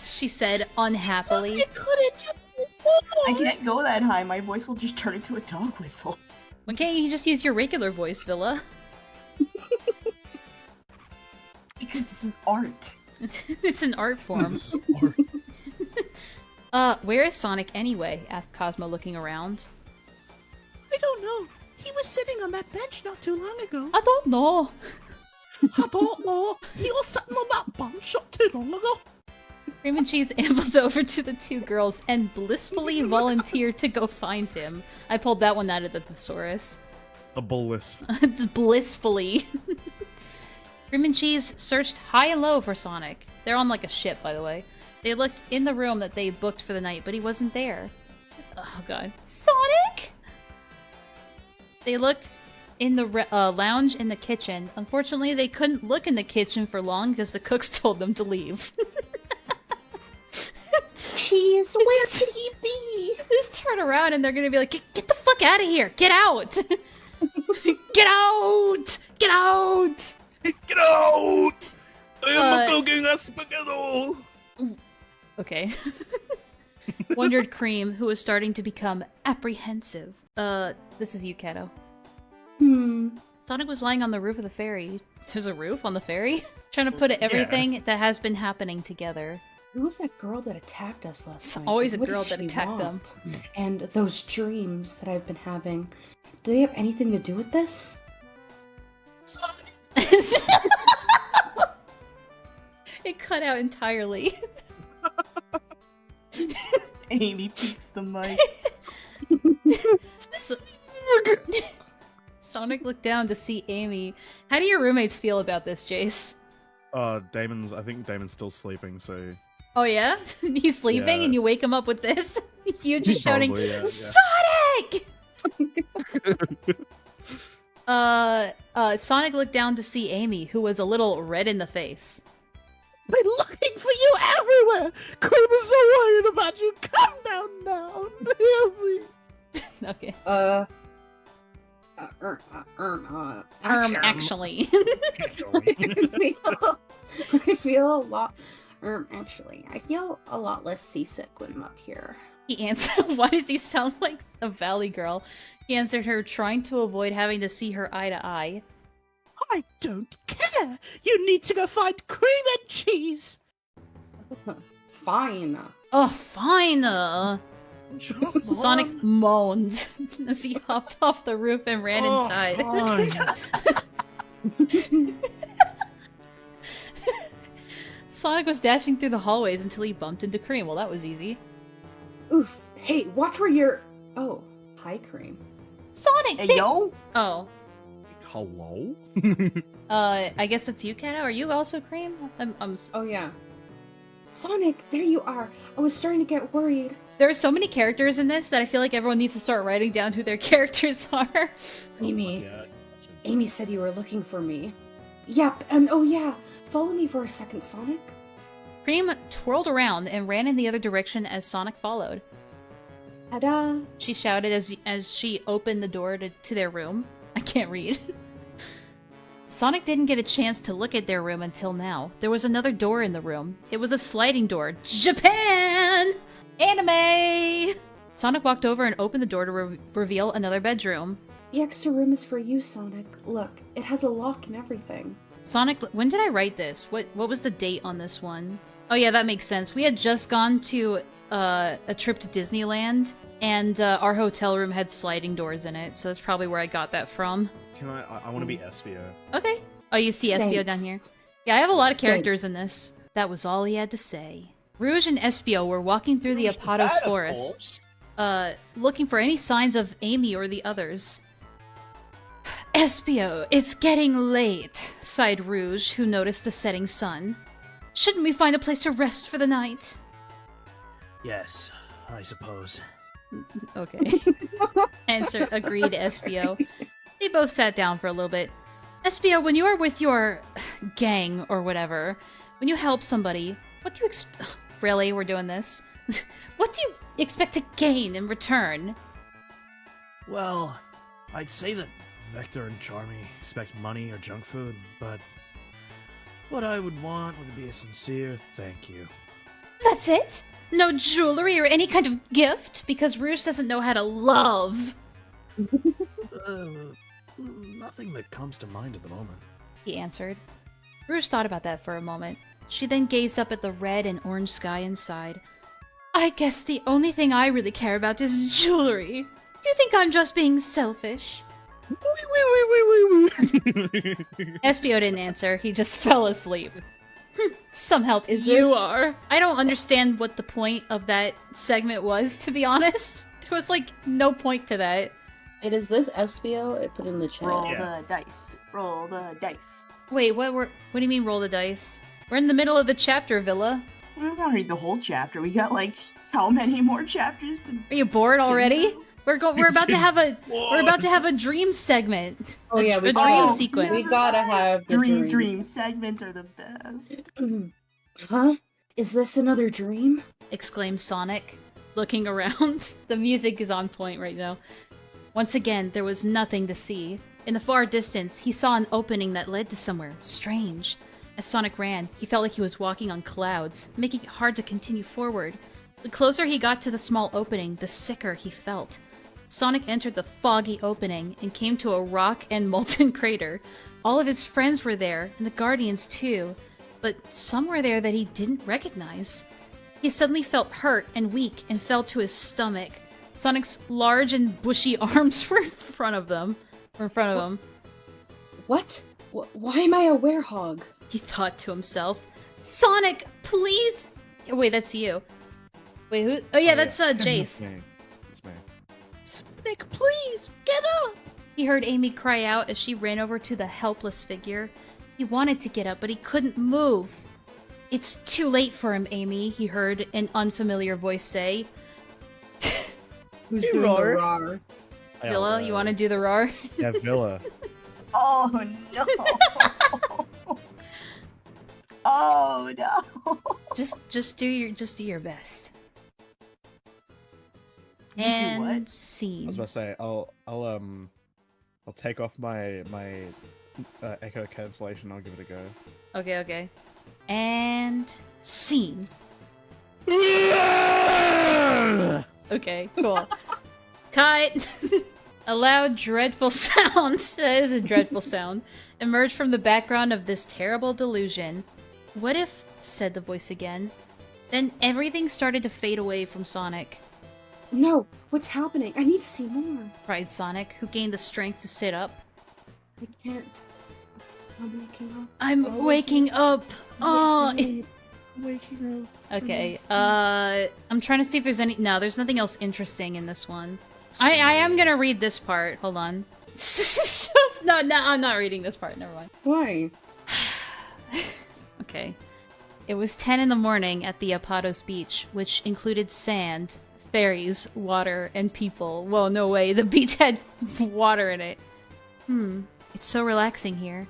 She said unhappily. Sonic could enjoy this more. I can't go that high. My voice will just turn into a dog whistle. Why can't you just use your regular voice, Villa? Because this is art. It's an art form. Where is Sonic anyway? Asked Cosmo, looking around. I don't know. He was sitting on that bench not too long ago. I don't know. I don't know. He was sitting on that bench not too long ago. Cream and Cheese ambled over to the two girls and blissfully volunteered to go find him. I pulled that one out of the thesaurus. The bullis. Blissfully. Cream and Cheese searched high and low for Sonic. They're on like a ship, by the way. They looked in the room that they booked for the night, but he wasn't there. Oh god. Sonic? They looked in the lounge in the kitchen. Unfortunately, they couldn't look in the kitchen for long because the cooks told them to leave. Cheese, where could he be? Just turn around and they're gonna be like, get the fuck out of here! Get out! Get out! Get out! Get out! I am Uh, cooking a spaghetti! Okay. Wondered Cream, who was starting to become apprehensive. This is you, Kato. Sonic was lying on the roof of the ferry. There's a roof on the ferry? Trying to put everything that has been happening together. Who was that girl that attacked us last night? always and a what girl did that she attacked them. want? And those dreams that I've been having, do they have anything to do with this? It cut out entirely. Amy peeks the mic. So- Sonic looked down to see Amy. How do your roommates feel about this, Jace? I think Damon's still sleeping, so... Oh yeah? He's sleeping Yeah. and you wake him up with this? You just shouting, Probably, yeah. Sonic! Sonic looked down to see Amy, who was a little red in the face. Been looking for you everywhere. Cream is so worried about you. Come down now. Help me. Okay. Actually. I feel a lot. Actually, I feel a lot less seasick when I'm up here. He answered, why does he sound like a valley girl? He answered her, trying to avoid having to see her eye to eye. I don't care. You need to go find Cream and Cheese. Fine. Oh, fine! Sonic moaned as he hopped off the roof and ran inside. Sonic was dashing through the hallways until he bumped into Cream. Well, that was easy. Oof. Hey, watch where you're. Oh, hi, Cream. Sonic! Hey, yo! Oh. Hello? I guess that's you, Kato? Are you also Cream? Oh yeah. Sonic, there you are. I was starting to get worried. There are so many characters in this that I feel like everyone needs to start writing down who their characters are. Amy. Yeah. Amy said you were looking for me. Yep, and oh yeah, follow me for a second, Sonic. Cream twirled around and ran in the other direction as Sonic followed. Ta-da! She shouted as she opened the door to their room. I can't read. Sonic didn't get a chance to look at their room until now. There was another door in the room. It was a sliding door. Japan! Anime! Sonic walked over and opened the door to reveal another bedroom. The extra room is for you, Sonic. Look, it has a lock and everything. Sonic, when did I write this? What was the date on this one? Oh yeah, that makes sense. We had just gone to a trip to Disneyland, and our hotel room had sliding doors in it, so that's probably where I got that from. Can I want to be Espio. Okay. Oh, you see Espio down Thanks. here? Yeah, I have a lot of characters in this. That was all he had to say. Rouge and Espio were walking through the Apatos forest, looking for any signs of Amy or the others. Espio, it's getting late, sighed Rouge, who noticed the setting sun. Shouldn't we find a place to rest for the night? Yes, I suppose. Okay. Agreed Espio. They both sat down for a little bit. Espio, when you are with your gang or whatever, when you help somebody, what do you Really? We're doing this? What do you expect to gain in return? Well, I'd say that Vector and Charmy expect money or junk food, but what I would want would be a sincere thank you. That's it? No jewelry or any kind of gift? Because Rouge doesn't know how to love. Nothing that comes to mind at the moment. He answered. Rouge thought about that for a moment. She then gazed up at the red and orange sky and sighed. I guess the only thing I really care about is jewelry. Do you think I'm just being selfish? Espio didn't answer. He just fell asleep. Some help you are. I don't understand what the point of that segment was, to be honest. There was, like, no point to that. Is this Espio? I put in the chat. Roll the dice. Roll the dice. Wait, what do you mean roll the dice? We're in the middle of the chapter, Villa. We're not gonna read the whole chapter. We got, like, how many more chapters to... Are you bored already? We're about to have a dream segment. Oh yeah, a dream sequence. We gotta have the dream segments are the best. Huh? Is this another dream? Exclaimed Sonic, looking around. The music is on point right now. Once again, there was nothing to see. In the far distance, he saw an opening that led to somewhere strange. As Sonic ran, he felt like he was walking on clouds, making it hard to continue forward. The closer he got to the small opening, the sicker he felt. Sonic entered the foggy opening and came to a rock and molten crater. All of his friends were there, and the Guardians too, but some were there that he didn't recognize. He suddenly felt hurt and weak and fell to his stomach. Sonic's large and bushy arms were in front of him. What? Why am I a werehog? He thought to himself. Sonic, please! Wait, that's you. Wait, who? Oh yeah, that's Jace. It's me. Sonic, please, get up! He heard Amy cry out as she ran over to the helpless figure. He wanted to get up, but he couldn't move. It's too late for him, Amy, he heard an unfamiliar voice say. Who's doing the roar? Villa, you want to do the roar? Yeah, Villa. Oh no! Oh no! Just do your best. You And do what? scene. I was about to say, I'll take off my echo cancellation. I'll give it a go. Okay. And scene. Okay, cool. Cut! A loud, dreadful sound, that is a dreadful sound, emerged from the background of this terrible delusion. What if, said the voice again. Then everything started to fade away from Sonic. No, what's happening? I need to see more. Cried Sonic, who gained the strength to sit up. I can't. I'm waking up. I'm waking up! Oh! Waking up. Okay, I'm trying to see if there's any- no, there's nothing else interesting in this one. I am gonna read this part, hold on. No, I'm not reading this part, never mind. Why? Okay. It was 10 in the morning at the Apados beach, which included sand, fairies, water, and people. Whoa, no way, the beach had water in it. It's so relaxing here.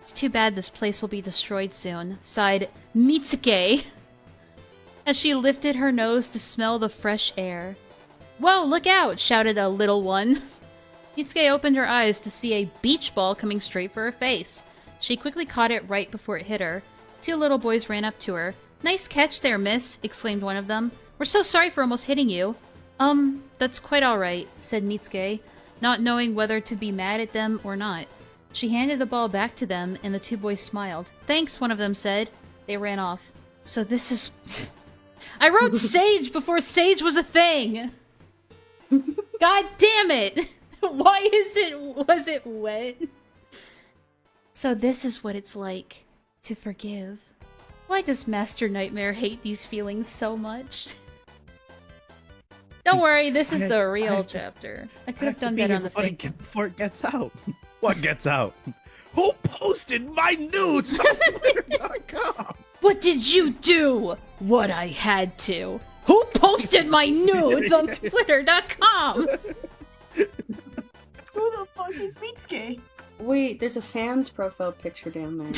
It's too bad this place will be destroyed soon, sighed Mitsuke, as she lifted her nose to smell the fresh air. Whoa, look out! Shouted a little one. Mitsuke opened her eyes to see a beach ball coming straight for her face. She quickly caught it right before it hit her. Two little boys ran up to her. Nice catch there, miss, exclaimed one of them. We're so sorry for almost hitting you. That's quite alright, said Mitsuke, not knowing whether to be mad at them or not. She handed the ball back to them, and the two boys smiled. Thanks, one of them said. They ran off. So this is... I wrote Sage before Sage was a thing! God damn it! Why was it wet? So this is what it's like to forgive. Why does Master Nightmare hate these feelings so much? Don't worry, this is the real chapter. I could have done better on the fake. Before it gets out. What gets out? Who posted my nudes on Twitter.com? What did you do? What I had to. Who posted my nudes on Twitter.com? Who the fuck is Mitsuke? Wait, there's a Sans profile picture down there.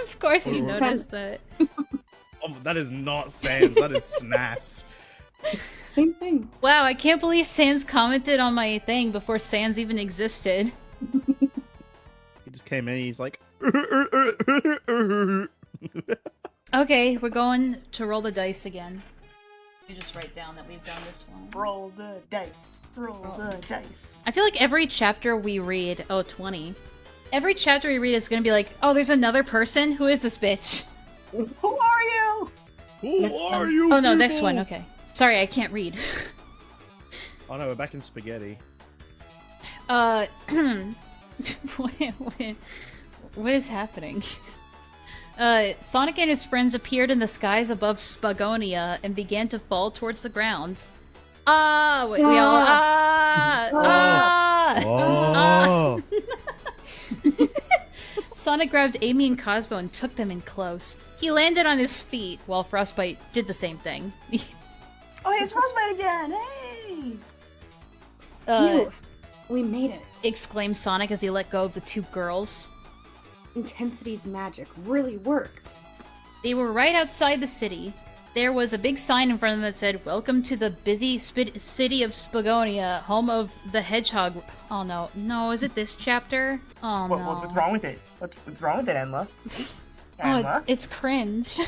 Of course you noticed that. Oh, that is not Sans, that is Snass. Same thing. Wow, I can't believe Sans commented on my thing before Sans even existed. He just came in, he's like... Okay, we're going to roll the dice again. Let me just write down that we've done this one. Roll the dice. Roll the dice. I feel like every chapter we read... Oh, 20. Every chapter we read is gonna be like, oh, there's another person? Who is this bitch? Who are you? Who are you? Oh no, this people? one, okay. Sorry, I can't read. Oh no, we're back in spaghetti. what is happening? Sonic and his friends appeared in the skies above Spagonia and began to fall towards the ground. We all Oh! Sonic grabbed Amy and Cosmo and took them in close. He landed on his feet, while Frostbite did the same thing. Oh, hey, it's Frostbite again! Hey! Phew, we made it. Exclaimed Sonic as he let go of the two girls. Intensity's magic really worked. They were right outside the city. There was a big sign in front of them that said, "Welcome to the busy city of Spagonia, home of the hedgehog." Oh no. No, is it this chapter? Oh no. What's wrong with it? What's wrong with it, Enlaa? Oh, Enlaa? it's cringe.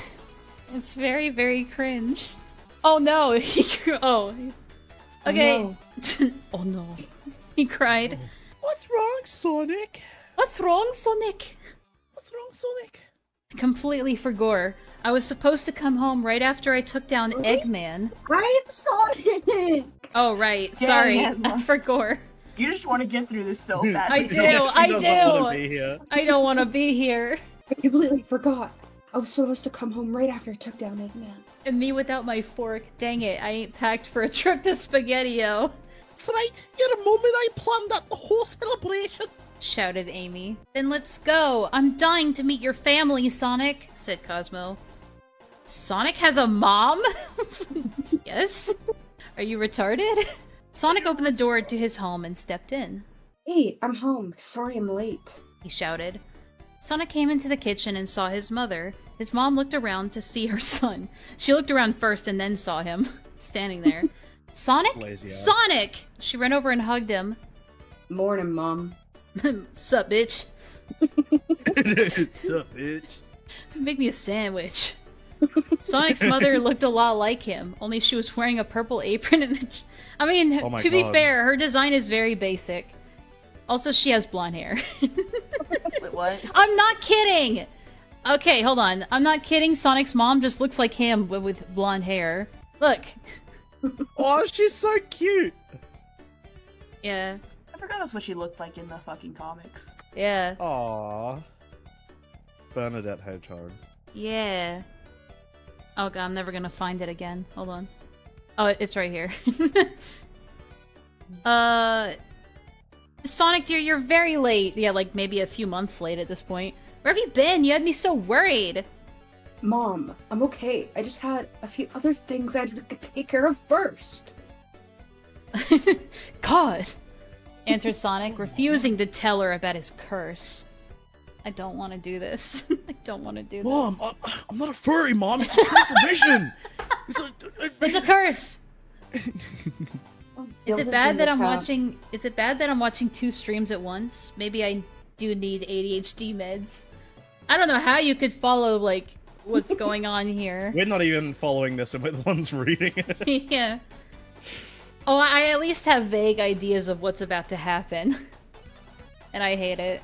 It's very, very cringe. Oh no! Oh. Okay. no. Oh no. He cried. What's wrong, Sonic? What's wrong, Sonic? What's wrong, Sonic? I completely forgot. I was supposed to come home right after I took down Eggman. I'm Sonic! Oh right, Dang sorry, it, I forgot. You just want to get through this so fast. I do, She I doesn't do. wanna be here. I don't want to be here. I completely forgot. I was supposed to come home right after I took down Eggman. And me without my fork. Dang it, I ain't packed for a trip to Spaghetti-O. That's right. You're the moment I planned out the whole celebration. Shouted Amy. Then let's go. I'm dying to meet your family, Sonic, said Cosmo. Sonic has a mom? Yes? Are you retarded? Sonic opened the door to his home and stepped in. Hey, I'm home. Sorry I'm late. He shouted. Sonic came into the kitchen and saw his mother. His mom looked around to see her son. She looked around first and then saw him, standing there. Sonic? Lazy eye. Sonic! She ran over and hugged him. Morning, Mom. Sup, bitch? What's up, bitch? Make me a sandwich. Sonic's mother looked a lot like him, only she was wearing a purple apron and I mean, Oh my to be God. fair, her design is very basic. Also, she has blonde hair. Wait, what? I'm not kidding! Okay, hold on. I'm not kidding. Sonic's mom just looks like him with blonde hair. Look. Oh, she's so cute. Yeah. I forgot that's what she looked like in the fucking comics. Yeah. Aww. Bernadette Hedgehog. Yeah. Oh god, I'm never gonna find it again. Hold on. Oh, it's right here. Sonic dear, you're very late. Yeah, like maybe a few months late at this point. Where have you been? You had me so worried. Mom, I'm okay. I just had a few other things I had to take care of first. God, answered Sonic, refusing to tell her about his curse. I don't want to do this. I don't want to do Mom, this. I'm not a furry, Mom. It's a transformation. It's a curse. Is it Dylan's bad in that the I'm top. watching? Is it bad that I'm watching 2 streams at once? Maybe I do need ADHD meds. I don't know how you could follow like what's going on here. We're not even following this, and we're the ones reading it. Yeah. Oh, I at least have vague ideas of what's about to happen, and I hate it.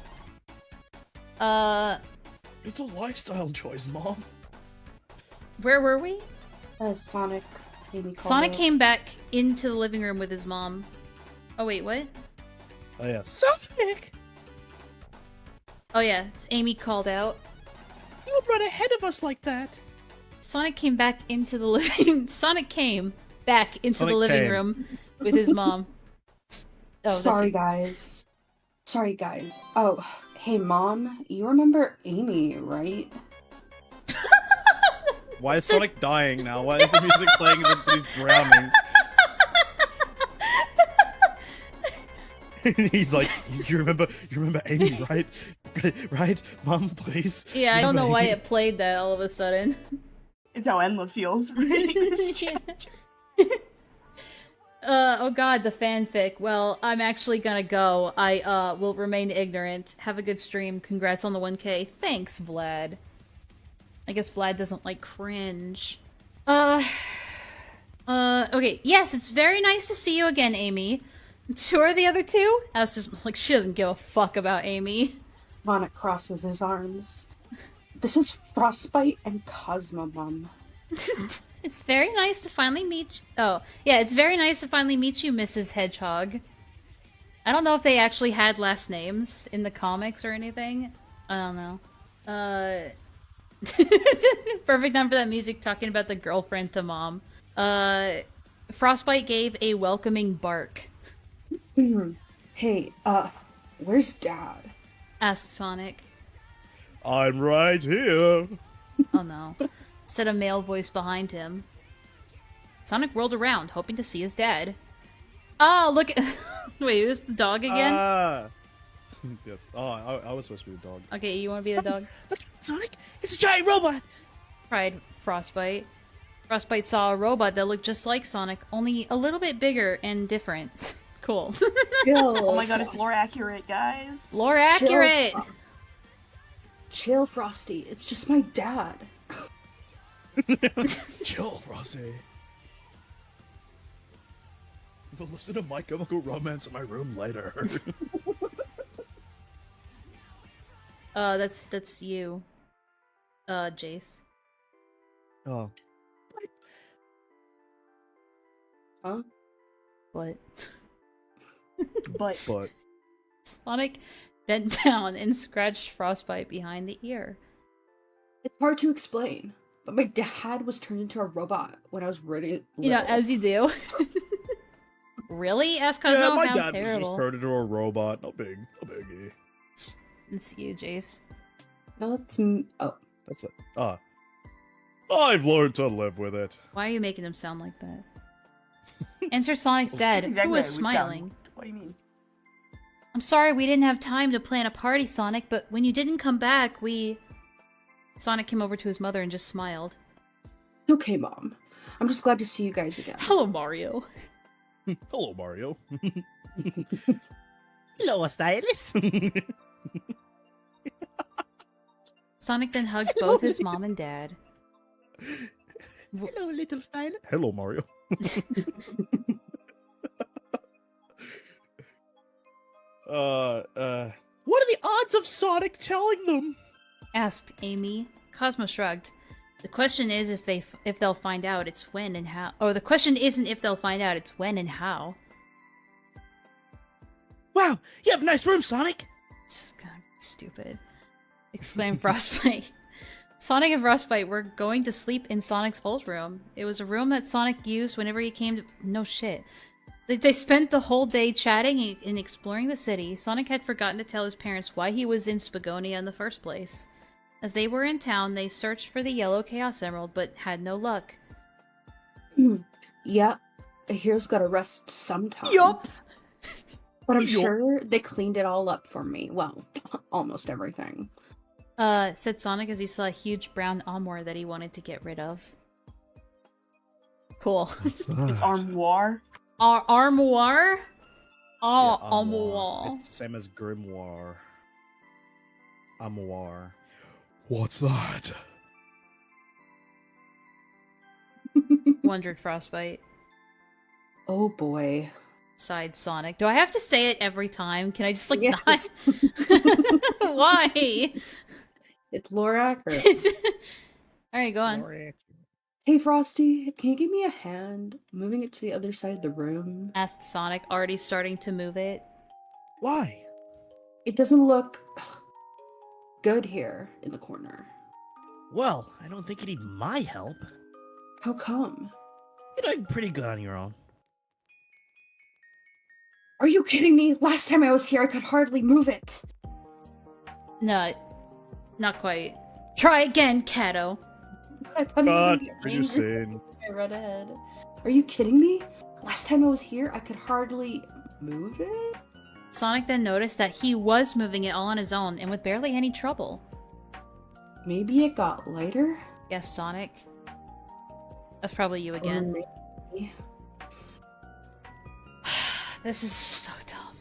It's a lifestyle choice, Mom. Where were we? Sonic maybe called Sonic out. came back into the living room with his mom. Oh wait, what? Oh, yes. Sonic, Oh yeah, Amy called out. you would run ahead of us like that. Sonic came back into the living. Sonic came back into the Sonic living came. room with his mom. Oh, Sorry, guys. Sorry, guys. Oh, hey, Mom. You remember Amy, right? Why is Sonic dying now? Why is the music playing and he's drowning? He's like, you remember Amy, right? Right? Mom, please. Yeah, I don't know Remember why Amy? it played that all of a sudden. It's how Enlaa feels. Yeah. Oh god, the fanfic. Well, I'm actually gonna go. I will remain ignorant. Have a good stream. Congrats on the 1K. Thanks, Vlad. I guess Vlad doesn't like cringe. Okay. Yes, it's very nice to see you again, Amy. Who are the other two? Alice like, she doesn't give a fuck about Amy. Vonic crosses his arms. This is Frostbite and Cosmomom. It's very nice to finally meet Oh, yeah, it's very nice to finally meet you, Mrs. Hedgehog. I don't know if they actually had last names in the comics or anything. I don't know. Perfect time for that music talking about the girlfriend to mom. Frostbite gave a welcoming bark. Hey, where's Dad? Asked Sonic. I'm right here. Oh no. Said a male voice behind him. Sonic whirled around, hoping to see his dad. Oh, look at... Wait, who's the dog again? Yes. Oh, I was supposed to be the dog. Okay, you want to be the dog? Look, Sonic, it's a giant robot. Cried Frostbite. Frostbite saw a robot that looked just like Sonic, only a little bit bigger and different. Cool. Oh my god, it's lore accurate, guys. Lore accurate! Chill, Frosty. It's just my dad. Chill, Frosty. We'll listen to My Chemical Romance in my room later. That's you. Jace. Oh. Huh? What? But Sonic bent down and scratched Frostbite behind the ear. It's hard to explain, but my dad was turned into a robot when I was really little. You know, as you do. Really? Ask Cosmo Yeah, my how dad was just terrible. turned into a robot. No biggie. It's you, Jace. No, it's oh. That's it. I've learned to live with it. Why are you making him sound like that? Enter Sonic's that's dad, exactly who how was it would smiling. sound. What do you mean? I'm sorry we didn't have time to plan a party, Sonic, but when you didn't come back, Sonic came over to his mother and just smiled. Okay, Mom. I'm just glad to see you guys again. Hello, Mario. Hello, Mario. Hello, Stylus. Sonic then hugged both his mom and dad. Hello, little Stylus. Hello, Mario. What are the odds of Sonic telling them? Asked Amy. Cosmo shrugged. The question is if they'll find out, it's when and how. Or the question isn't if they'll find out, it's when and how. Wow, you have a nice room, Sonic. This is kind of stupid. Exclaimed Frostbite. Sonic and Frostbite were going to sleep in Sonic's old room. It was a room that Sonic used whenever he came to... No shit. They spent the whole day chatting and exploring the city. Sonic had forgotten to tell his parents why he was in Spagonia in the first place. As they were in town, they searched for the yellow Chaos Emerald, but had no luck. Yeah, a hero's gotta rest sometime. Yup. But I'm Yup. sure they cleaned it all up for me. Well, almost everything. Said Sonic as he saw a huge brown armoire that he wanted to get rid of. Cool. It's armoire. Armoire? Oh, Yeah, armoire. It's the same as grimoire. Armoire. What's that? Wondered Frostbite. Oh boy. Sighed Sonic. Do I have to say it every time? Can I just, like, Yes. not? Why? It's lore accurate. Alright, go on. Hey, Frosty, can you give me a hand moving it to the other side of the room? Asked Sonic, already starting to move it. Why? It doesn't look good here in the corner. Well, I don't think you need my help. How come? You're doing pretty good on your own. Are you kidding me? Last time I was here, I could hardly move it. No, not quite. Try again, Kato. I thought you were God, gonna get are you angry. sane? I read ahead. Are you kidding me? Last time I was here, I could hardly move it? Sonic then noticed that he was moving it all on his own and with barely any trouble. Maybe it got lighter? Guessed Sonic. That's probably you again. Or maybe... This is so dumb.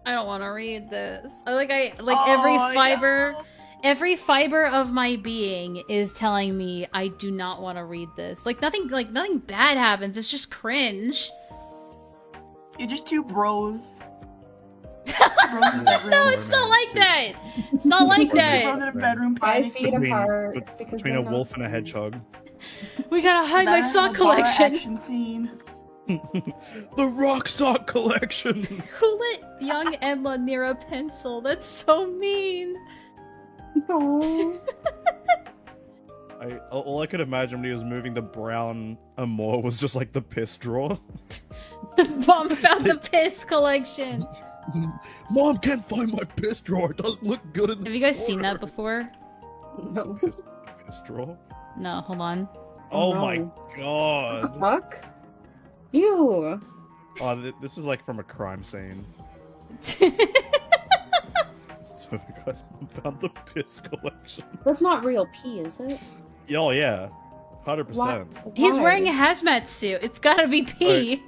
I don't want to read this. Every fiber of my being is telling me I do not want to read this. Nothing bad happens. It's just cringe. You're just two bros. No, it's not like that. It's not like Two bros that. in a bedroom 5 feet panicking. apart because Between they're a not wolf and a friends. hedgehog. We gotta hide my That sock Obama collection. Action scene. The rock sock collection. Who let young Enlaa near a pencil? That's so mean. Aw. All I could imagine when he was moving to brown and more was just like the piss drawer. Mom found the piss collection. Mom can't find my piss drawer. It doesn't look good in the Have you guys seen corner." that before? No. Piss drawer? No, hold on. Oh No. my What the god. fuck? Ew. Oh, this is like from a crime scene. So the guys found the piss collection. That's not real pee, is it? Oh yeah, 100%. Why? He's Why? wearing a hazmat suit. It's gotta be pee.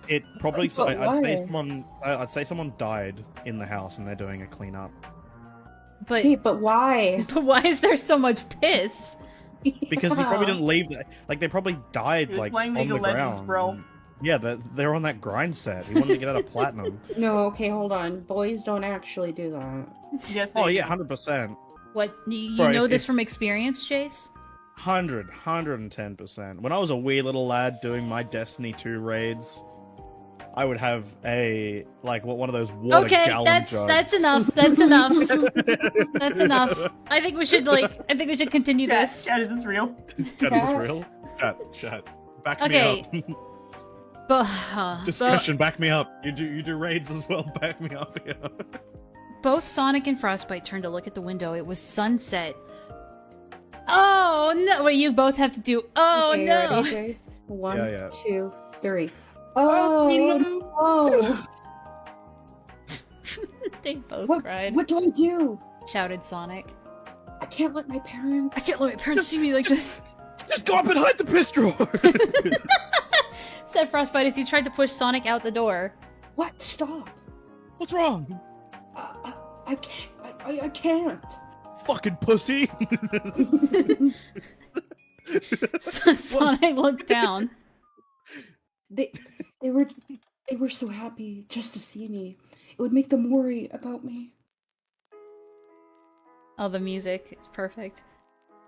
It probably. But I'd say why? I'd say someone died in the house and they're doing a cleanup. But Wait, but why? but why is there so much piss? Because he probably Yeah. didn't leave. Like they probably died He was like playing on League the of Legends, ground. bro. Yeah, they're on that grind set. He wanted to get out of platinum. No, okay, hold on. Boys don't actually do that. Yes. Oh they yeah, do. 100%. What you Bro, know if- this if- from experience, Jace? 110%. When I was a wee little lad doing my Destiny 2 raids, I would have one of those water Okay, gallon that's jugs. enough. That's enough. That's enough. I think we should continue Chat, this. chat, is this real? Chat, is this real? Chat. Back Okay. me up. But Discussion, back me up. You do raids as well. Back me up here. both Sonic and Frostbite turned to look at the window. It was sunset. Oh no! Wait, you both have to do. Oh Okay, no! ready, Jace? 1, Yeah. 2, 3. Oh, oh. They both What, cried. what do I do? Shouted Sonic. I can't let my parents. I can't let my parents see me like this. Just go up and hide the piss drawer. Said Frostbite as he tried to push Sonic out the door. What? Stop. What's wrong? I can't. I can't. Fucking pussy. Sonic looked down. They were so happy just to see me. It would make them worry about me. Oh, the music is perfect.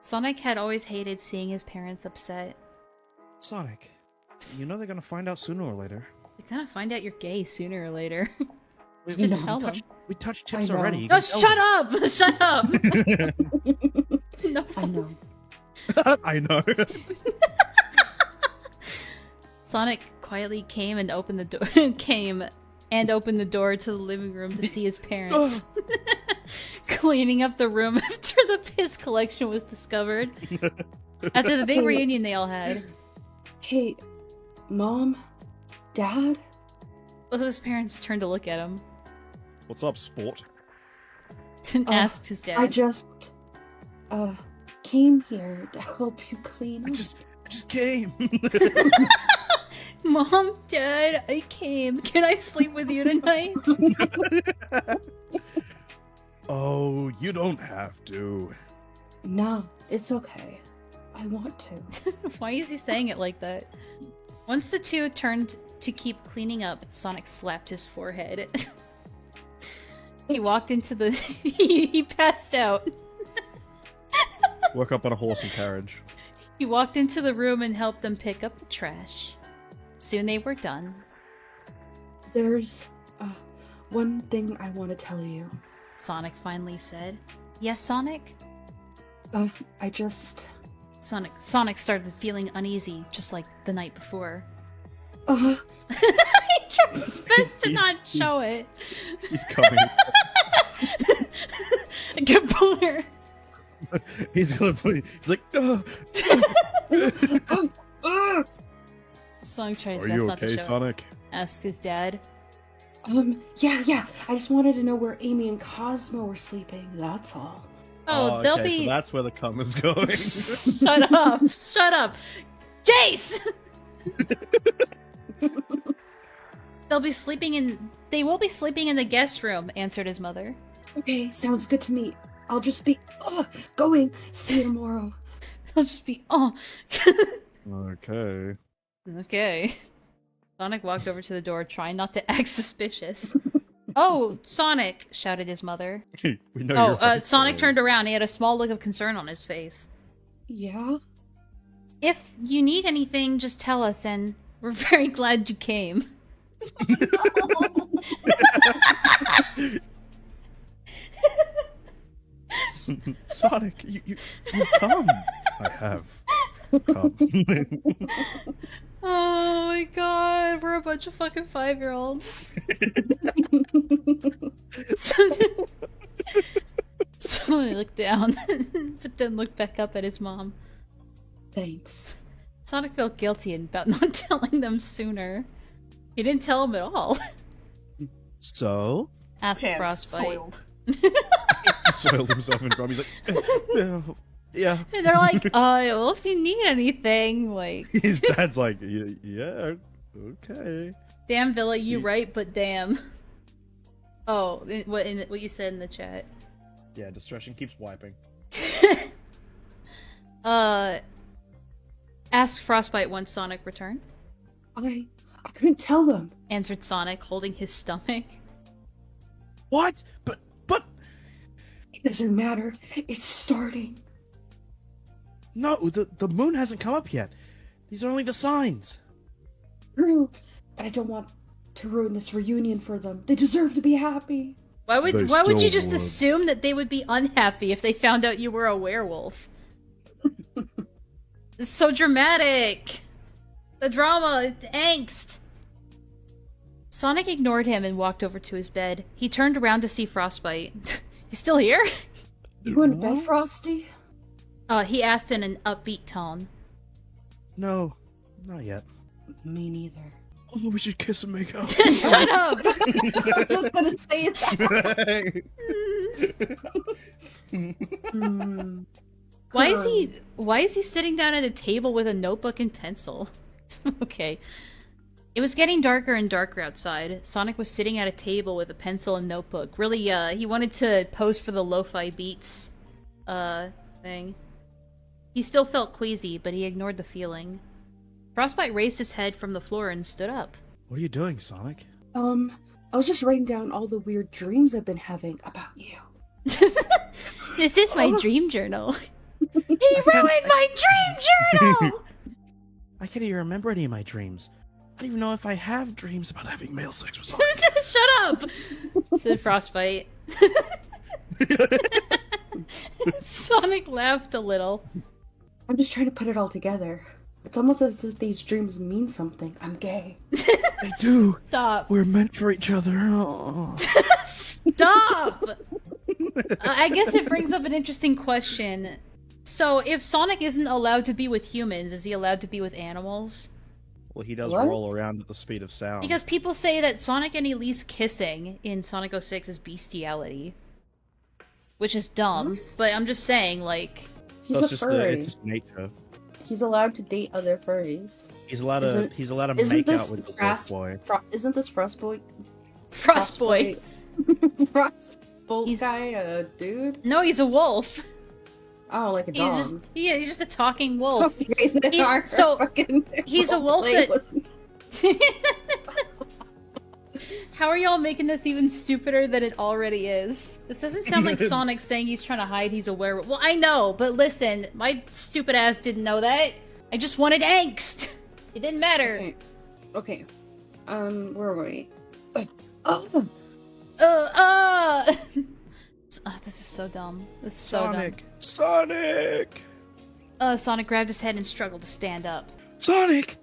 Sonic had always hated seeing his parents upset. Sonic, you know they're gonna find out sooner or later. They're gonna find out you're gay sooner or later. We, Just No. tell them. we touched tips I know. already. You Oh, can tell shut up! Shut up! No. I know. them. I know. Sonic quietly came and opened the door. Opened the door to the living room to see his parents. Cleaning up the room after the piss collection was discovered. After the big reunion they all had. Hey, Mom, Dad. Both of his parents turned to look at him What's up, sport? and asked his dad. I just came here to help you clean I up. just came. Mom, Dad, I came. Can I sleep with you tonight? Oh, you don't have to. No, it's okay. I want to. Why is he saying it like that? Once the two turned to keep cleaning up, Sonic slapped his forehead. He walked into the... he passed out. Woke up on a horse and carriage. He walked into the room and helped them pick up the trash. Soon they were done. There's one thing I want to tell you. Sonic finally said. Yes, Sonic? I just Sonic started feeling uneasy, just like the night before. uh He tried his best to not show it. He's coming. Good boner. He's gonna put. He's like. Sonic tried his Are best you not to okay, show it. Sonic? Asked his dad. yeah. I just wanted to know where Amy and Cosmo were sleeping. That's all. Oh, they'll okay, be. So that's where the cum is going. Shut up! Shut up! Jace! They will be sleeping in the guest room, answered his mother. Okay, sounds good to me. I'll just be going. See you tomorrow. I'll just be Okay. Okay. Sonic walked over to the door, trying not to act suspicious. Oh, Sonic! Shouted his mother. We know Sonic turned around. He had a small look of concern on his face. Yeah? If you need anything, just tell us, and we're very glad you came. Sonic, you come. I have come. Oh my god, we're a bunch of fucking 5-year-olds. So I looked down, but then looked back up at his mom. Thanks. Sonic felt guilty about not telling them sooner. He didn't tell them at all. So? Asked Pants Frostbite. soiled. He soiled himself in drum. He's like, yeah. And they're like, well, if you need anything, like... His dad's like, yeah, okay. Damn, Villa, you right, but damn. Oh, what you said in the chat. Yeah, Distraction keeps wiping. Asked Frostbite once Sonic returned. I couldn't tell them. Answered Sonic, holding his stomach. What? But... It doesn't matter. It's starting. No, the moon hasn't come up yet. These are only the signs. True, but I don't want to ruin this reunion for them. They deserve to be happy. Why would They you still just would. assume that they would be unhappy if they found out you were a werewolf? It's so dramatic. The drama, the angst. Sonic ignored him and walked over to his bed. He turned around to see Frostbite. He's still here? You going to bed, Frosty? He asked in an upbeat tone. No, not yet. Me neither. Oh, we should kiss and make out. Shut up! I was just gonna say that. Why is he sitting down at a table with a notebook and pencil? Okay. It was getting darker and darker outside. Sonic was sitting at a table with a pencil and notebook. Really, he wanted to pose for the lo-fi beats, thing. He still felt queasy, but he ignored the feeling. Frostbite raised his head from the floor and stood up. What are you doing, Sonic? I was just writing down all the weird dreams I've been having about you. This is my dream journal. He ruined my dream journal! I can't even remember any of my dreams. I don't even know if I have dreams about having male sex with Sonic. Shut up! Said Frostbite. Sonic laughed a little. I'm just trying to put it all together. It's almost as if these dreams mean something. I'm gay. They do. Stop. We're meant for each other. Oh. Stop! I guess it brings up an interesting question. So, if Sonic isn't allowed to be with humans, is he allowed to be with animals? Well, he does What? roll around at the speed of sound. Because people say that Sonic and Elise kissing in Sonic 06 is bestiality. Which is dumb, but I'm just saying, like... He's That's a just furry. it's just nature. He's allowed to date other furries. He's allowed to Isn't make this out with the Frost boy. Isn't this Frostboy? Frostboy. Frostboy guy a dude? No, he's a wolf. Oh, like a dog. He's just a talking wolf. Okay, then He's a wolf that... How are y'all making this even stupider than it already is? This doesn't sound like Sonic saying he's trying to hide he's a werewolf. Well, I know, but listen, my stupid ass didn't know that. I just wanted angst. It didn't matter. Okay. Where were we? This is so dumb. This is so Sonic! Sonic grabbed his head and struggled to stand up. Sonic!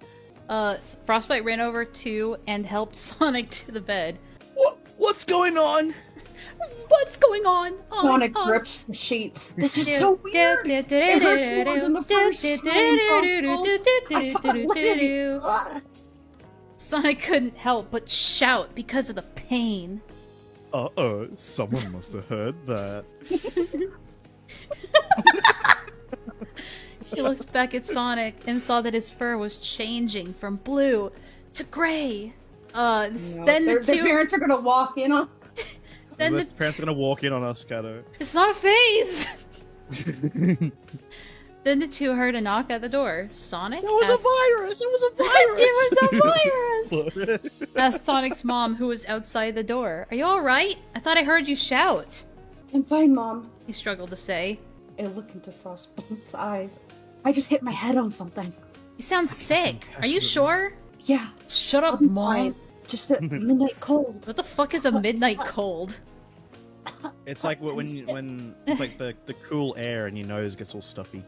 Frostbite ran over to and helped Sonic to the bed. What's going on? What's going on? Sonic grips the sheets. This is so weird. It hurts more than the first time. I thought literally- Sonic couldn't help but shout because of the pain. Someone must have heard that. He looked back at Sonic and saw that his fur was changing from blue to gray. No, Then their the two. parents are gonna walk in on. Then the the. parents are gonna walk in on us, Kato. It's not a phase. Then the two heard a knock at the door. Sonic. It was asked... a virus! It was a virus! It was a virus. Asked Sonic's mom, who was outside the door. Are you all right? I thought I heard you shout. I'm fine, Mom. He struggled to say. I look into Frostbite's eyes. I just hit my head on something. You sound sick. Are you sure? Yeah, Shut I'll up, be mom. fine. Just a midnight cold. What the fuck is a midnight cold? It's like when it's like the cool air and your nose gets all stuffy.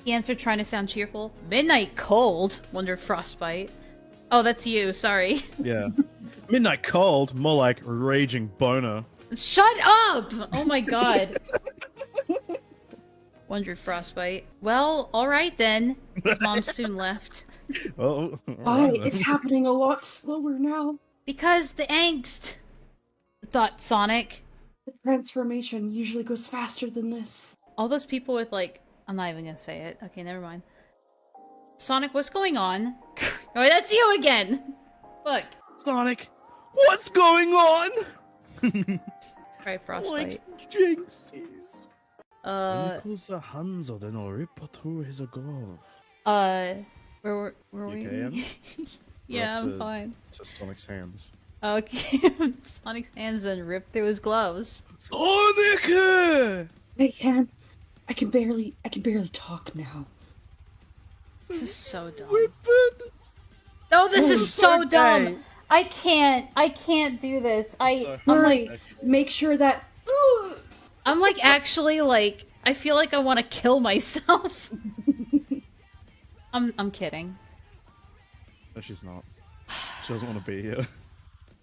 He answered, trying to sound cheerful. Midnight cold? Wondered Frostbite. Oh, that's you. Sorry. Yeah. Midnight cold, more like raging boner. Shut up! Oh my god. Wondered Frostbite. Well, alright then. His mom soon left. Oh, Why? It's happening a lot slower now. Because the angst, thought Sonic. The transformation usually goes faster than this. All those people with, like... I'm not even gonna say it. Okay, never mind. Sonic, what's going on? Oh, that's you again! Fuck. Sonic, what's going on? Right, Frostbite. Like jinxies. Where were we? You Yeah, Up I'm to- fine. To Sonic's hands. Okay, Sonic's hands then ripped through his gloves. Sonic! I can barely talk now. This is so dumb. Whippin'. Oh, this is so okay. dumb. I can't do this. I'm Hurry, like, make sure that. I'm like actually like, I feel like I want to kill myself. I'm kidding. No, she's not. She doesn't want to be here.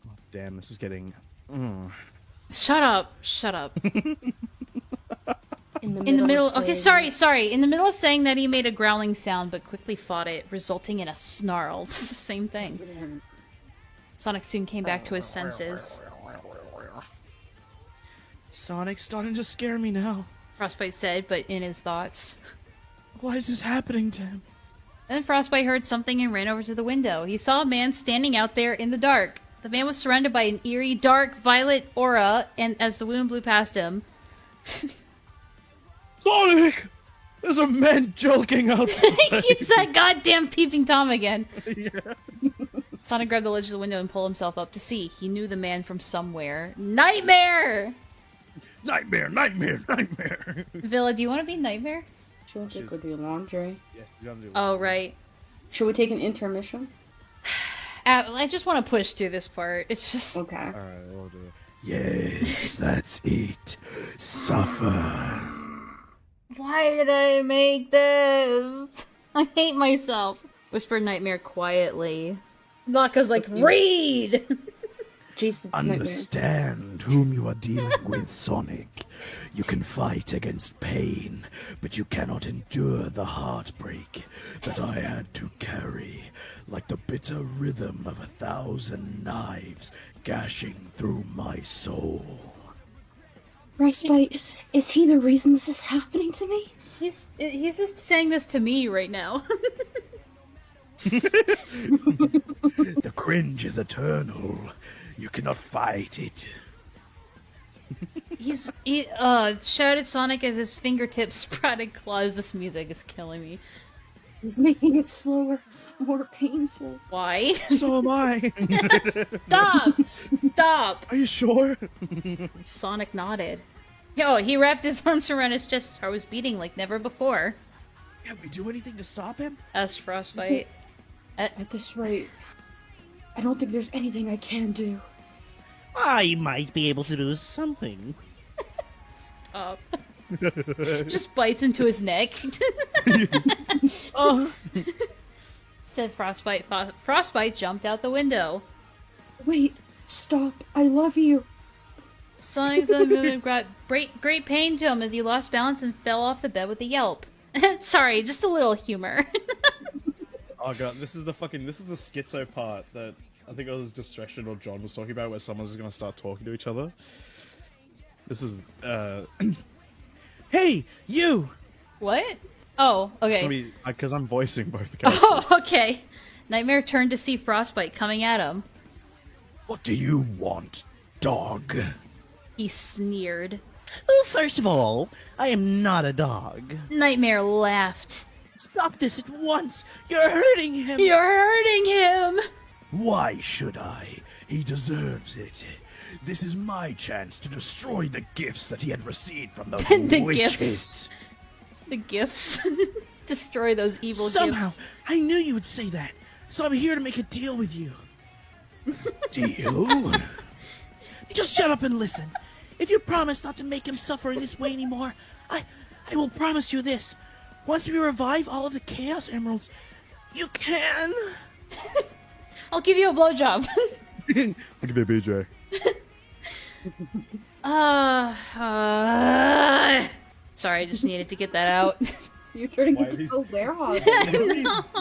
Oh, damn, this is getting. Shut up. Shut up. In In the middle. of Okay, saying- sorry. In the middle of saying that, he made a growling sound, but quickly fought it, resulting in a snarl. It's the same thing. Sonic soon came back to his senses. Sonic's starting to scare me now. Frostbite said, but in his thoughts. Why is this happening to him? Then Frostbite heard something and ran over to the window. He saw a man standing out there in the dark. The man was surrounded by an eerie, dark, violet aura, and as the wind blew past him... Sonic! There's a man joking outside! It's that goddamn peeping Tom again. Yeah. Sonic grabbed the ledge of the window and pulled himself up to see. He knew the man from somewhere. Nightmare! Nightmare, nightmare, nightmare! Villa, do you want to be Nightmare? Should we go do laundry? Yeah, he's gonna do Oh, right. Should we take an intermission? I just want to push through this part. It's just... Okay. Alright, we'll do it. Yes, that's it. Suffer. Why did I make this? I hate myself. Whispered Nightmare quietly. Naka's like, read! Jason's nightmare. Understand whom you are dealing with, Sonic. You can fight against pain, but you cannot endure the heartbreak that I had to carry, like the bitter rhythm of 1,000 knives gashing through my soul. Frostbite, is he the reason this is happening to me? He's just saying this to me right now. The cringe is eternal. You cannot fight it. He shouted Sonic as his fingertips sprouted claws. This music is killing me. He's making it slower, more painful. Why? So am I! Stop! Stop! Are you sure? Sonic nodded. Yo, he wrapped his arms around his chest. His heart was beating like never before. Can we do anything to stop him? Asked Frostbite. At this rate, I don't think there's anything I can do. I might be able to do something. Stop. Just bites into his neck. Said Frostbite. Frostbite jumped out the window. Wait, stop. I love you. Sonic's other movement brought great pain to him as he lost balance and fell off the bed with a yelp. Sorry, just a little humor. Oh god, this is the schizo part that I think it was Distraction or John was talking about, where someone's gonna start talking to each other. This is, Hey, you! What? Oh, okay. Because I'm voicing both characters. Oh, okay. Nightmare turned to see Frostbite coming at him. What do you want, dog? He sneered. Well, first of all, I am not a dog. Nightmare laughed. Stop this at once! You're hurting him! You're hurting him! Why should I? He deserves it. This is my chance to destroy the gifts that he had received from those The witches. gifts. The gifts. Destroy those evil Somehow, gifts. I knew you would say that, so I'm here to make a deal with you. Deal? Just shut up and listen. If you promise not to make him suffer in this way anymore, I will promise you this. Once we revive all of the Chaos Emeralds, you can... I'll give you a blowjob. Look at that BJ. Sorry, I just needed to get that out. You're turning Why into these- a werewolf.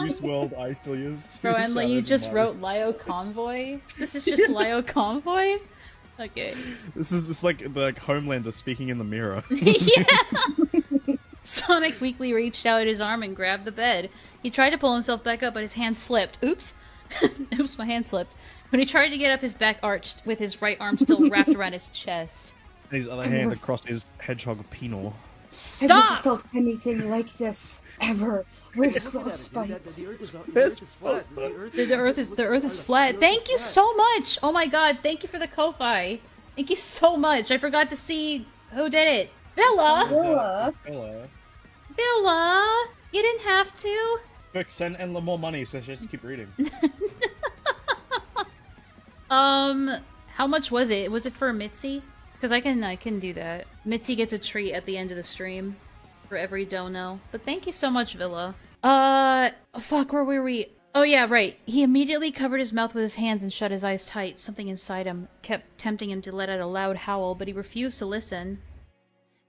Use World I still use. Bro, and like, you just wrote Lio Convoy? This is just Lio Convoy? Okay. This is just like the Homelander speaking in the mirror. Yeah! Sonic weakly reached out his arm and grabbed the bed. He tried to pull himself back up, but his hand slipped. Oops. Oops, my hand slipped. When he tried to get up, his back arched, with his right arm still wrapped around his chest. And his other hand across his hedgehog penal. I've never Stop! felt anything like this ever. Where's Frostbite? The earth is flat. Thank you so much! Oh my god, thank you for the Ko-Fi. Thank you so much. I forgot to see who did it. Villa! Willa. Hello. Villa! You didn't have to. Quick, send Enlaa more money so she has to keep reading. How much was it? Was it for Mitzi? Because I can do that. Mitzi gets a treat at the end of the stream for every dono. But thank you so much, Villa. Fuck, where were we? Oh yeah, right. He immediately covered his mouth with his hands and shut his eyes tight. Something inside him kept tempting him to let out a loud howl, but he refused to listen.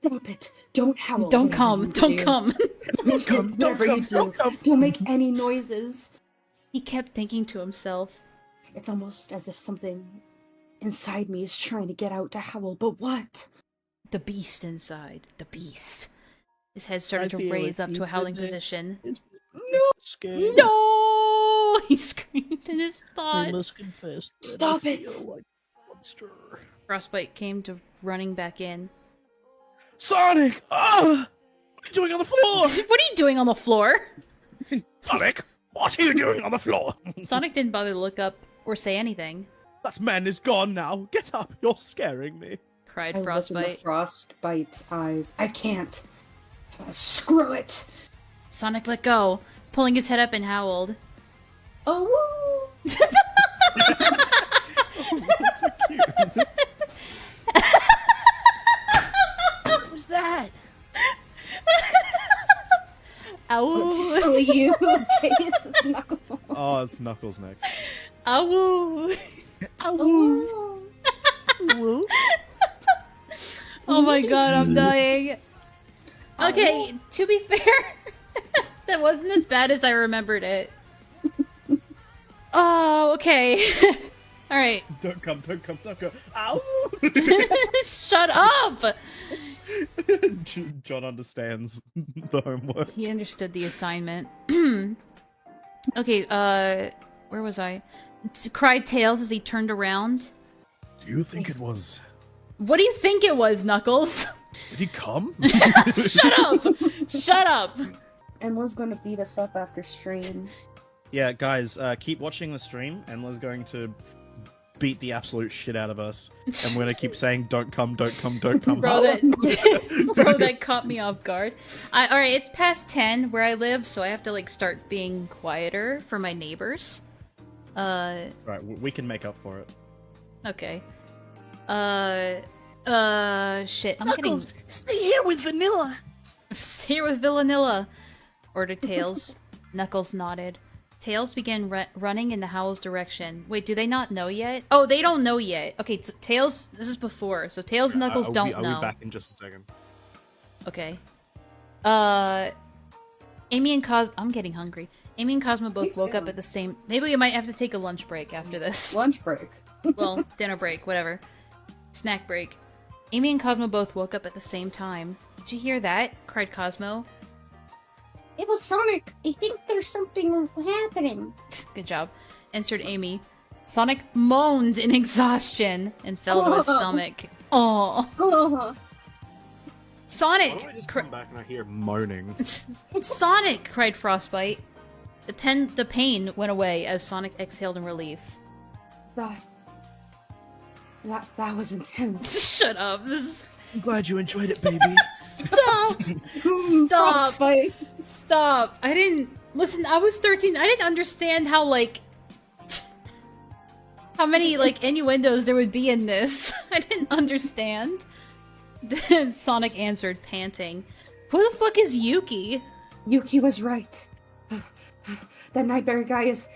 Stop it. Don't howl. Don't whatever come. you Don't do. come. Whatever you do, don't make any noises. He kept thinking to himself. It's almost as if something inside me is trying to get out to howl, but what? The beast inside. The beast. His head started I to feel raise like up to a you howling did it. position. No! Scary. No! He screamed in his I thoughts. must confess that Stop I it. feel like a monster. Frostbite came to running back in. Sonic! Ah! What are you doing on the floor? What are you doing on the floor? Sonic! What are you doing on the floor? Sonic didn't bother to look up or say anything. That man is gone now. Get up. You're scaring me. Cried I look in the Frostbite. Frostbite's eyes. I can't. Screw it. Sonic let go, pulling his head up and howled. Oh, woo! What was that? Ow! It's still you, Case. It's Knuckles. Oh, it's Knuckles next. Ow! Oh. Woo. Oh my god, I'm dying. Okay, to be fair, that wasn't as bad as I remembered it. Oh, okay. Alright. Don't come, don't come, don't come. Ow! Shut up! John understands the homework. He understood the assignment. Okay, where was I? Cried Tails as he turned around. Do you think it was... What do you think it was, Knuckles? Did he come? Shut up! Shut up! Enla's gonna beat us up after stream. Yeah, guys, keep watching the stream. Enla's going to beat the absolute shit out of us. And we're gonna keep saying, don't come, don't come, don't come. Bro, that caught me off guard. Alright, it's past 10 where I live, so I have to, like, start being quieter for my neighbors. Right, we can make up for it. Okay. Shit. I'm Knuckles, stay here with Vanilla. getting... Here with Villanilla, ordered Tails. Knuckles nodded. Tails began running in the Howl's direction. Wait, do they not know yet? Oh, they don't know yet. Okay, so Tails... This is before, so Tails and Knuckles don't know. I'll be back in just a second. Okay. Amy and I'm getting hungry. Amy and Cosmo both woke up at the same... Maybe we might have to take a lunch break after this. Lunch break. Well, dinner break, whatever. Snack break. Amy and Cosmo both woke up at the same time. Did you hear that? Cried Cosmo. It was Sonic. I think there's something happening. Good job, answered Amy. Sonic moaned in exhaustion and fell to his stomach. Oh, Oh, Sonic! Why don't I just come back and I hear moaning? Sonic! Cried Frostbite. The pain went away as Sonic exhaled in relief. that was intense. Shut up. This is... I'm glad you enjoyed it, baby. Stop! Stop! Frostbite. Stop! I didn't... Listen, I was 13. I didn't understand how, like... how many, like, innuendos there would be in this. I didn't understand. Then Sonic answered, panting. Who the fuck is Yuki? Yuki was right. That Nightberry guy is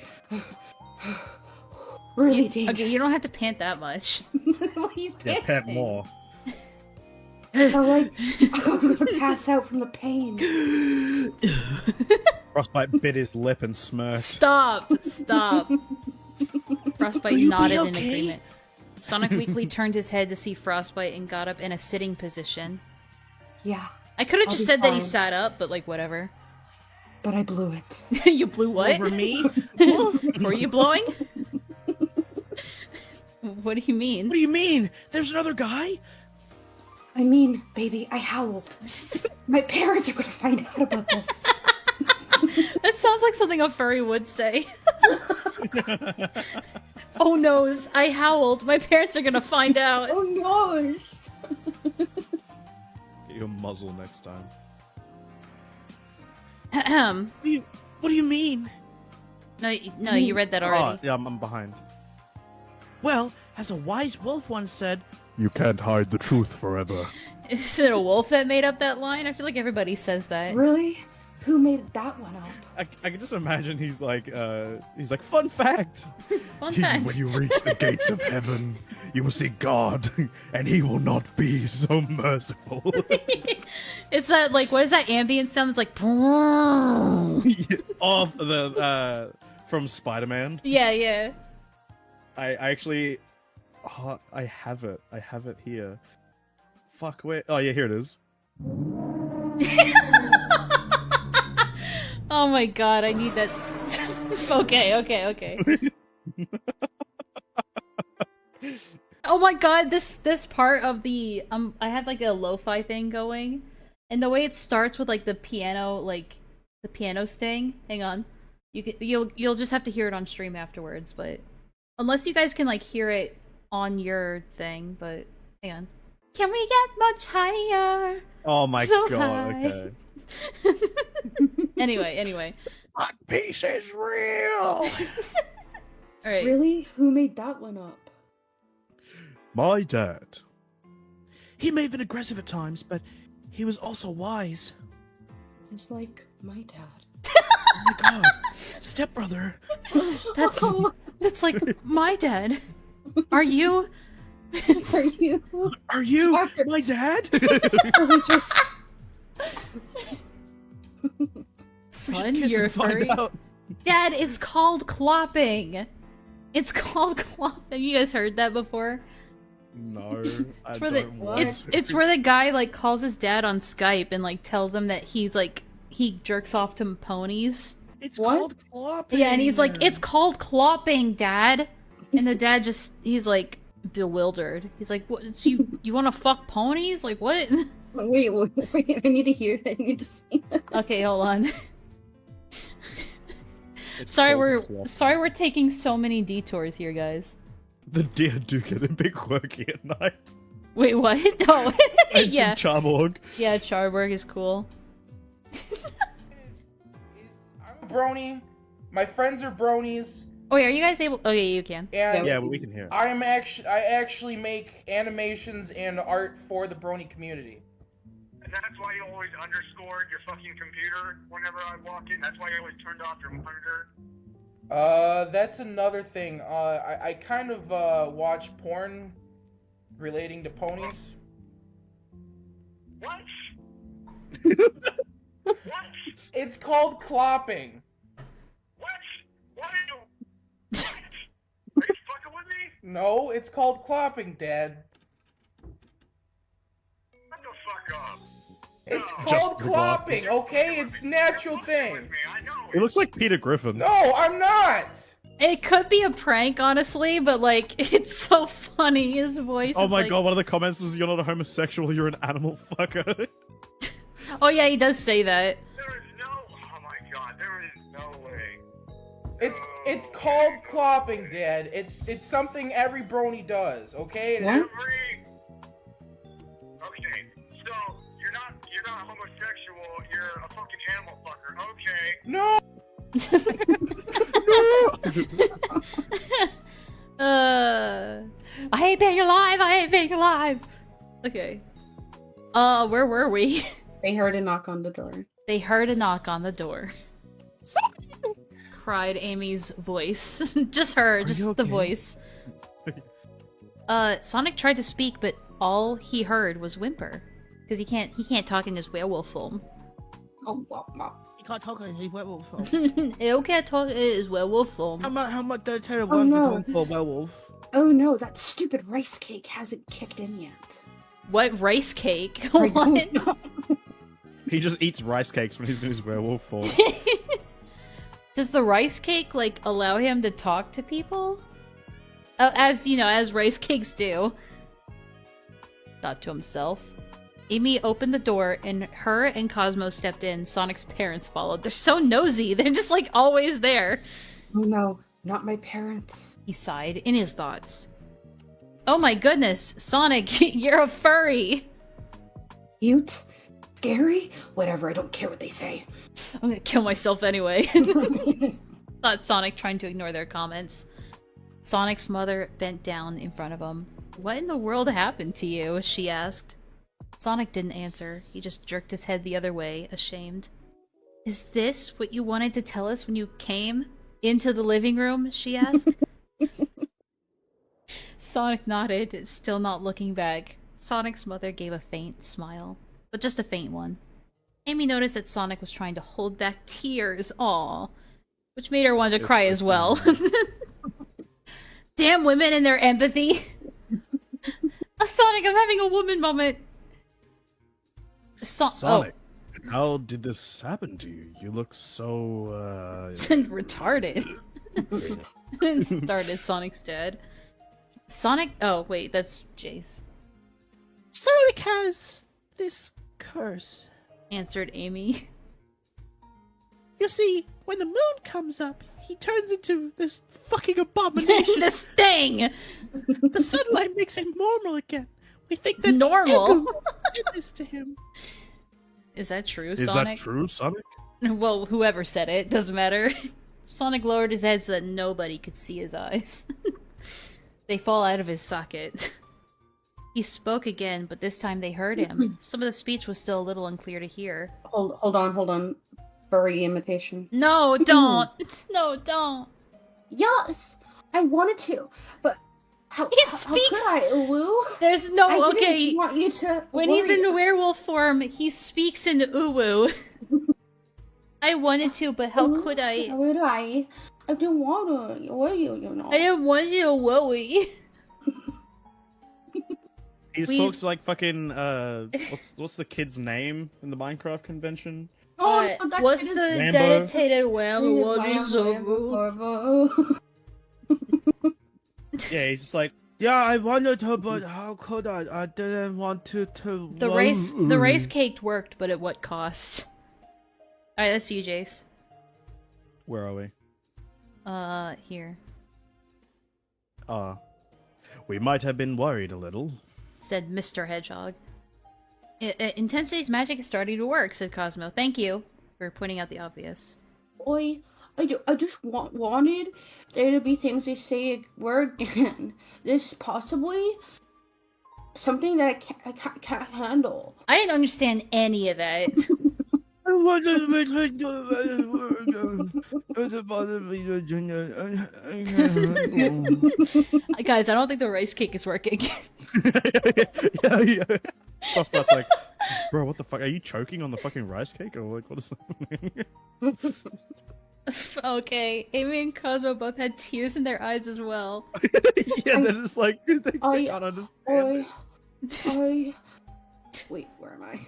really dangerous. Okay, you don't have to pant that much. Well, he's Yeah, pet panting. more. Felt like I was gonna pass out from the pain. Frostbite bit his lip and smirked. Stop! Stop! Frostbite Will you be nodded in okay? agreement. Sonic weakly turned his head to see Frostbite and got up in a sitting position. Yeah, I could have I'll just be said that he fine. sat up, but like, whatever. but I blew it. You blew what? Over me? Were you blowing? What do you mean? What do you mean? There's another guy? I mean, baby, I howled. My parents are gonna find out about this. That sounds like something a furry would say. Oh noes, I howled. My parents are gonna find out. Oh gosh. Get your muzzle next time. Ahem. What do you mean? No, you read that Oh, already. yeah, I'm behind. Well, as a wise wolf once said, You can't hide the truth forever. Is it a wolf that made up that line? I feel like everybody says that. Really? Who made that one up? I can just imagine he's like, fun fact. Fun fact. When you reach the gates of heaven, you will see God, and he will not be so merciful. It's that, like, what is that ambient sound? It's like... Off the from Spider-Man. Yeah. I actually, I have it. I have it here. Fuck, where? Oh yeah, here it is. Oh my god, I need that... Okay. Oh my god, this part of the... I had like a lo-fi thing going, and the way it starts with like the piano, like, the piano sting... Hang on. You'll just have to hear it on stream afterwards, but... Unless you guys can like hear it on your thing, but... Hang on. Can we get much higher? Oh my So god. high. Okay. Anyway. Hot Piece is real! Alright. Really? Who made that one up? My dad. He may have been aggressive at times, but he was also wise. It's like my dad. Oh my god. Stepbrother. That's like my dad. Are you? Are you? Are you my dad? Are we just... Son, Kiss you're a and find furry. out. Dad, it's called clopping. It's called clopping. You guys heard that before? No, I It's where the don't want it's where the guy like calls his dad on Skype and like tells him that he's like he jerks off to ponies. It's What? called clopping. Yeah, and he's like, "It's called clopping, Dad." And the dad he's like bewildered. He's like, "What? You want to fuck ponies? Like what?" Wait, I need to hear it. I need to see that. Okay, hold on. It's Sorry, called we're taking so many detours here, guys. The deer do get a bit quirky at night. Wait, what? Oh, yeah. Charborg. Yeah, Charburg is cool. I'm a brony. My friends are bronies, Oh, wait, are you guys able? Okay, you can. and Yeah, but we can hear it. I actually make animations and art for the brony community. And that's why you always underscored your fucking computer whenever I walk in. That's why you always turned off your monitor. That's another thing. I kind of watch porn relating to ponies. What? What? It's called clopping. What? What are you? What? Are you fucking with me? No, it's called clopping, Dad. Shut the fuck up. It's Just called the clopping, glasses. okay? It's a natural thing. I know. He looks like Peter Griffin. No, I'm not. It could be a prank, honestly, but like it's so funny. His voice. Oh is my like... god, one of the comments was, "You're not a homosexual, you're an animal fucker." Oh yeah, he does say that. There is no. Oh my god, there is no way. It's called clopping, Dad. It's something every brony does, okay? And What? Okay, so you're not homosexual. You're a fucking animal fucker. Okay. No. I hate being alive. I hate being alive. Okay. Where were we? They heard a knock on the door. They heard a knock on the door. Cried Amy's voice. Just her, just you the okay? voice. Sonic tried to speak, but all he heard was whimper. Because he can't talk in his werewolf form. Oh, well. He can't talk in his werewolf form. He can't talk in his werewolf form. How much did I tell you Oh, no. for werewolf? Oh no, that stupid rice cake hasn't kicked in yet. What rice cake? I What? don't know. He just eats rice cakes when he's in his werewolf form. Does the rice cake, like, allow him to talk to people? As, you know, as rice cakes do. Thought to himself. Amy opened the door, and her and Cosmo stepped in. Sonic's parents followed. They're so nosy. They're just, like, always there. Oh no, not my parents. He sighed in his thoughts. Oh my goodness, Sonic, you're a furry! Cute? Scary? Whatever, I don't care what they say. I'm gonna kill myself anyway. Thought Sonic, trying to ignore their comments. Sonic's mother bent down in front of him. What in the world happened to you? She asked. Sonic didn't answer. He just jerked his head the other way, ashamed. Is this what you wanted to tell us when you came into the living room? She asked. Sonic nodded, still not looking back. Sonic's mother gave a faint smile, but just a faint one. Amy noticed that Sonic was trying to hold back tears, which made her want to cry as well. Damn women and their empathy! Sonic, I'm having a woman moment! Sonic, how did this happen to you? You look so, retarded. Started Sonic's dad. Sonic? Oh, wait, that's Jace. Sonic has this curse. Answered Amy. You see, when the moon comes up, he turns into this fucking abomination. This thing! The sunlight makes him normal again. We think that Normal? Egu did this to him. Is that true, Is Sonic? that true, Sonic? Well, whoever said it, doesn't matter. Sonic lowered his head so that nobody could see his eyes. They fall out of his socket. He spoke again, but this time they heard him. Some of the speech was still a little unclear to hear. Hold on. Furry imitation. No, don't! No, don't! Yes, I wanted to, but how speaks- could I, Uwu? There's no- I okay. didn't want you to When he's worry. in werewolf form, he speaks in uwu. I wanted to, but how could I? How would I? I didn't want to worry you, you know. I didn't want you to worry. He just We- talks like fucking, what's the kid's name in the Minecraft convention? Oh, no, that What's kid the is- Lambo? dedicated Lambo? What is Lambo. Yeah, he's just like, Yeah, I wanted to, but how could I? I didn't want to. The race cake worked, but at what cost? Alright, that's you, Jace. where are we? Here. We might have been worried a little. Said Mr. Hedgehog. Intensity's magic is starting to work, said Cosmo. Thank you for pointing out the obvious. I just wanted there to be things they say were again. This possibly something that I can't handle. I didn't understand any of that. I wanted to make it Guys, I don't think the rice cake is working. yeah. Frostbite's like, bro, what the fuck? Are you choking on the fucking rice cake? Or like, what is happening? Okay, Amy and Cosmo both had tears in their eyes as well. Yeah, they're just like, they can't understand. I wait, where am I?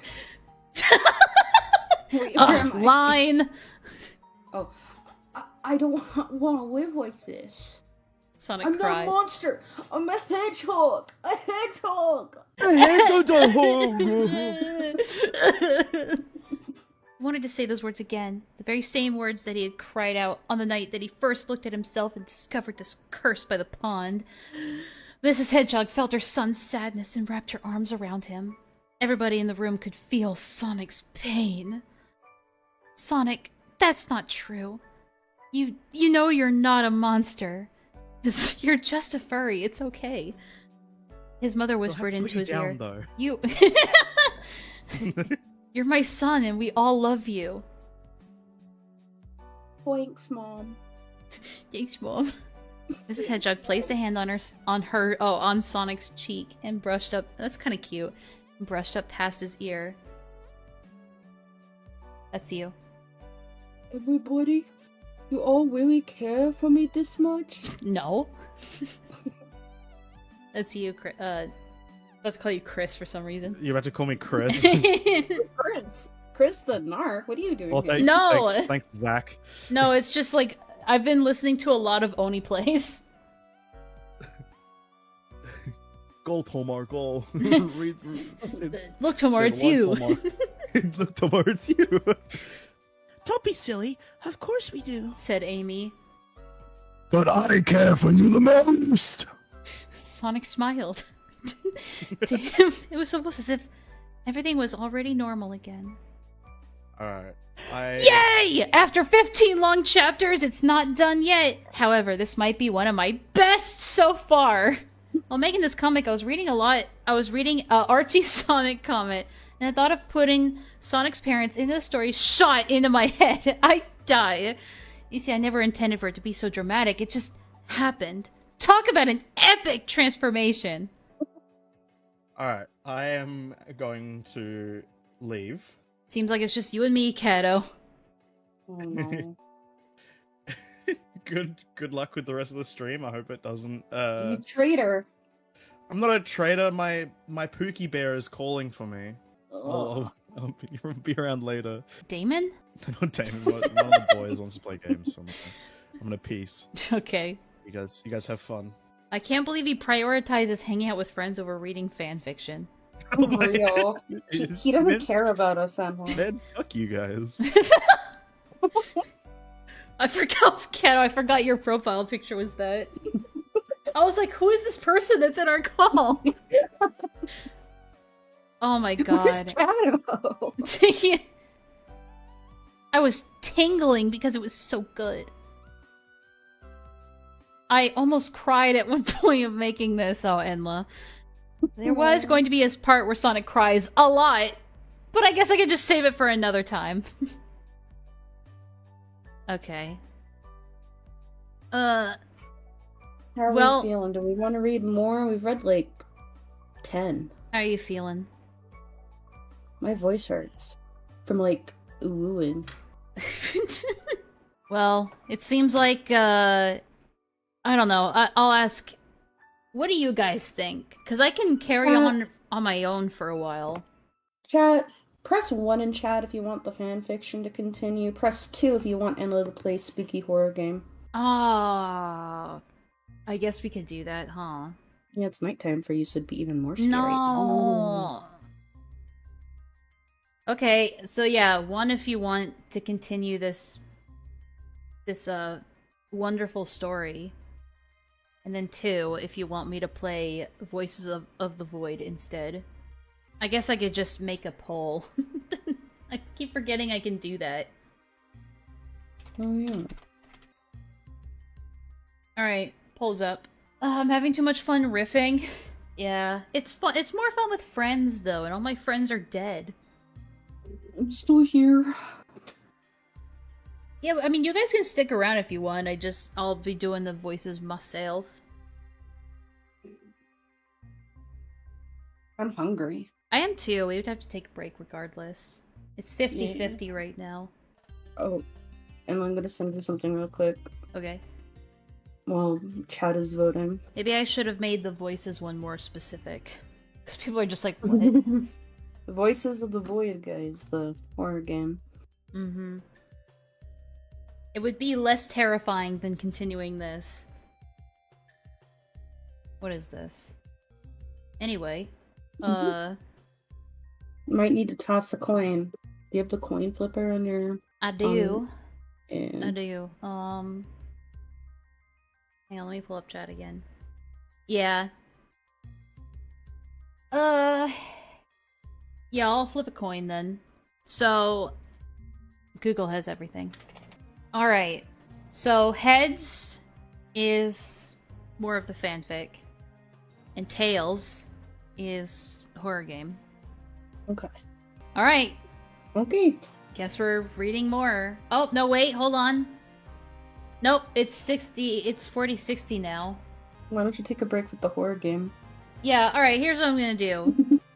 Wait, where am I? Line! Oh, I don't want to live like this. Sonic I'm cried. not a monster. I'm a hedgehog. A hedgehog. Wanted to say those words again. The very same words that he had cried out on the night that he first looked at himself and discovered this curse by the pond. Mrs. Hedgehog felt her son's sadness and wrapped her arms around him. Everybody in the room could feel Sonic's pain. Sonic, that's not true. You know you're not a monster. You're just a furry. It's okay. His mother whispered into his ear. Though. You... You're my son, and we all love you. Thanks, Mom. Thanks, Mom. Mrs. Hedgehog placed a hand on Sonic's cheek and brushed up. That's kind of cute. Brushed up past his ear. That's you. Everybody, you all really care for me this much? No. That's you, about to call you Chris for some reason. You're about to call me Chris? Who's Chris? Chris the narc? What are you doing Well, here? No. Thanks, Zach. No, it's just like I've been listening to a lot of Oni plays. Go, Tomar, go. Look, Tomar, it's you. Look, Tomar, it's you. Don't be silly. Of course we do. Said Amy. But I care for you the most. Sonic smiled. To him, it was almost as if everything was already normal again. Alright. Yay! After 15 long chapters, it's not done yet. However, this might be one of my best so far. While making this comic, I was reading Archie's Sonic comic, and I thought of putting Sonic's parents into the story shot into my head. I die. You see, I never intended for it to be so dramatic. It just happened. Talk about an epic transformation. Alright, I am going to leave. Seems like it's just you and me, Kato. Oh, no. Good luck with the rest of the stream. I hope it doesn't You traitor. I'm not a traitor, my Pookie Bear is calling for me. Ugh. I'll be around later. Damon? Not Damon, one of the boys wants to play games, so I'm gonna peace. Okay. You guys have fun. I can't believe he prioritizes hanging out with friends over reading fan fiction. For real. He doesn't care about us, Enlaa. Man, fuck you guys. I forgot, Kato, I forgot your profile picture was that. I was like, who is this person that's in our call? Oh my Where's god. Shadow? I was tingling because it was so good. I almost cried at one point of making this. Oh, Enlaa. There was going to be a part where Sonic cries a lot, but I guess I could just save it for another time. Okay. How are Well- we feeling? Do we want to read more? We've read like 10. How are you feeling? My voice hurts from like oohing. Well, it seems like, I don't know. I'll ask, what do you guys think? Because I can carry on my own for a while. Chat, press 1 in chat if you want the fanfiction to continue. Press 2 if you want Enlaa to play spooky horror game. Ah, I guess we could do that, huh? Yeah, it's nighttime for you, so it'd be even more scary. No. Okay, so yeah, 1 if you want to continue this wonderful story. And then 2 if you want me to play Voices of the Void instead. I guess I could just make a poll. I keep forgetting I can do that. Oh, yeah. Alright, polls up. I'm having too much fun riffing. Yeah, it's fun. It's more fun with friends, though, and all my friends are dead. I'm still here. Yeah, I mean, you guys can stick around if you want. I'll be doing the voices myself. I'm hungry. I am too. We would have to take a break regardless. It's 50-50 right now. Oh, and I'm gonna send you something real quick. Okay. Well, chat is voting. Maybe I should have made the voices one more specific. Because people are just like, what? Voices of the Void, guys, the horror game. Mm-hmm. It would be less terrifying than continuing this. What is this? Anyway, You might need to toss a coin. Do you have the coin flipper on your... I do. Yeah. I do. Hang on, let me pull up chat again. Yeah. Yeah, I'll flip a coin then. So, Google has everything. Alright. So, heads is more of the fanfic. And tails is horror game. Okay. Alright. Okay. Guess we're reading more. Oh, no, wait, hold on. Nope, it's 40-60 now. Why don't you take a break with the horror game? Yeah, alright, here's what I'm gonna do.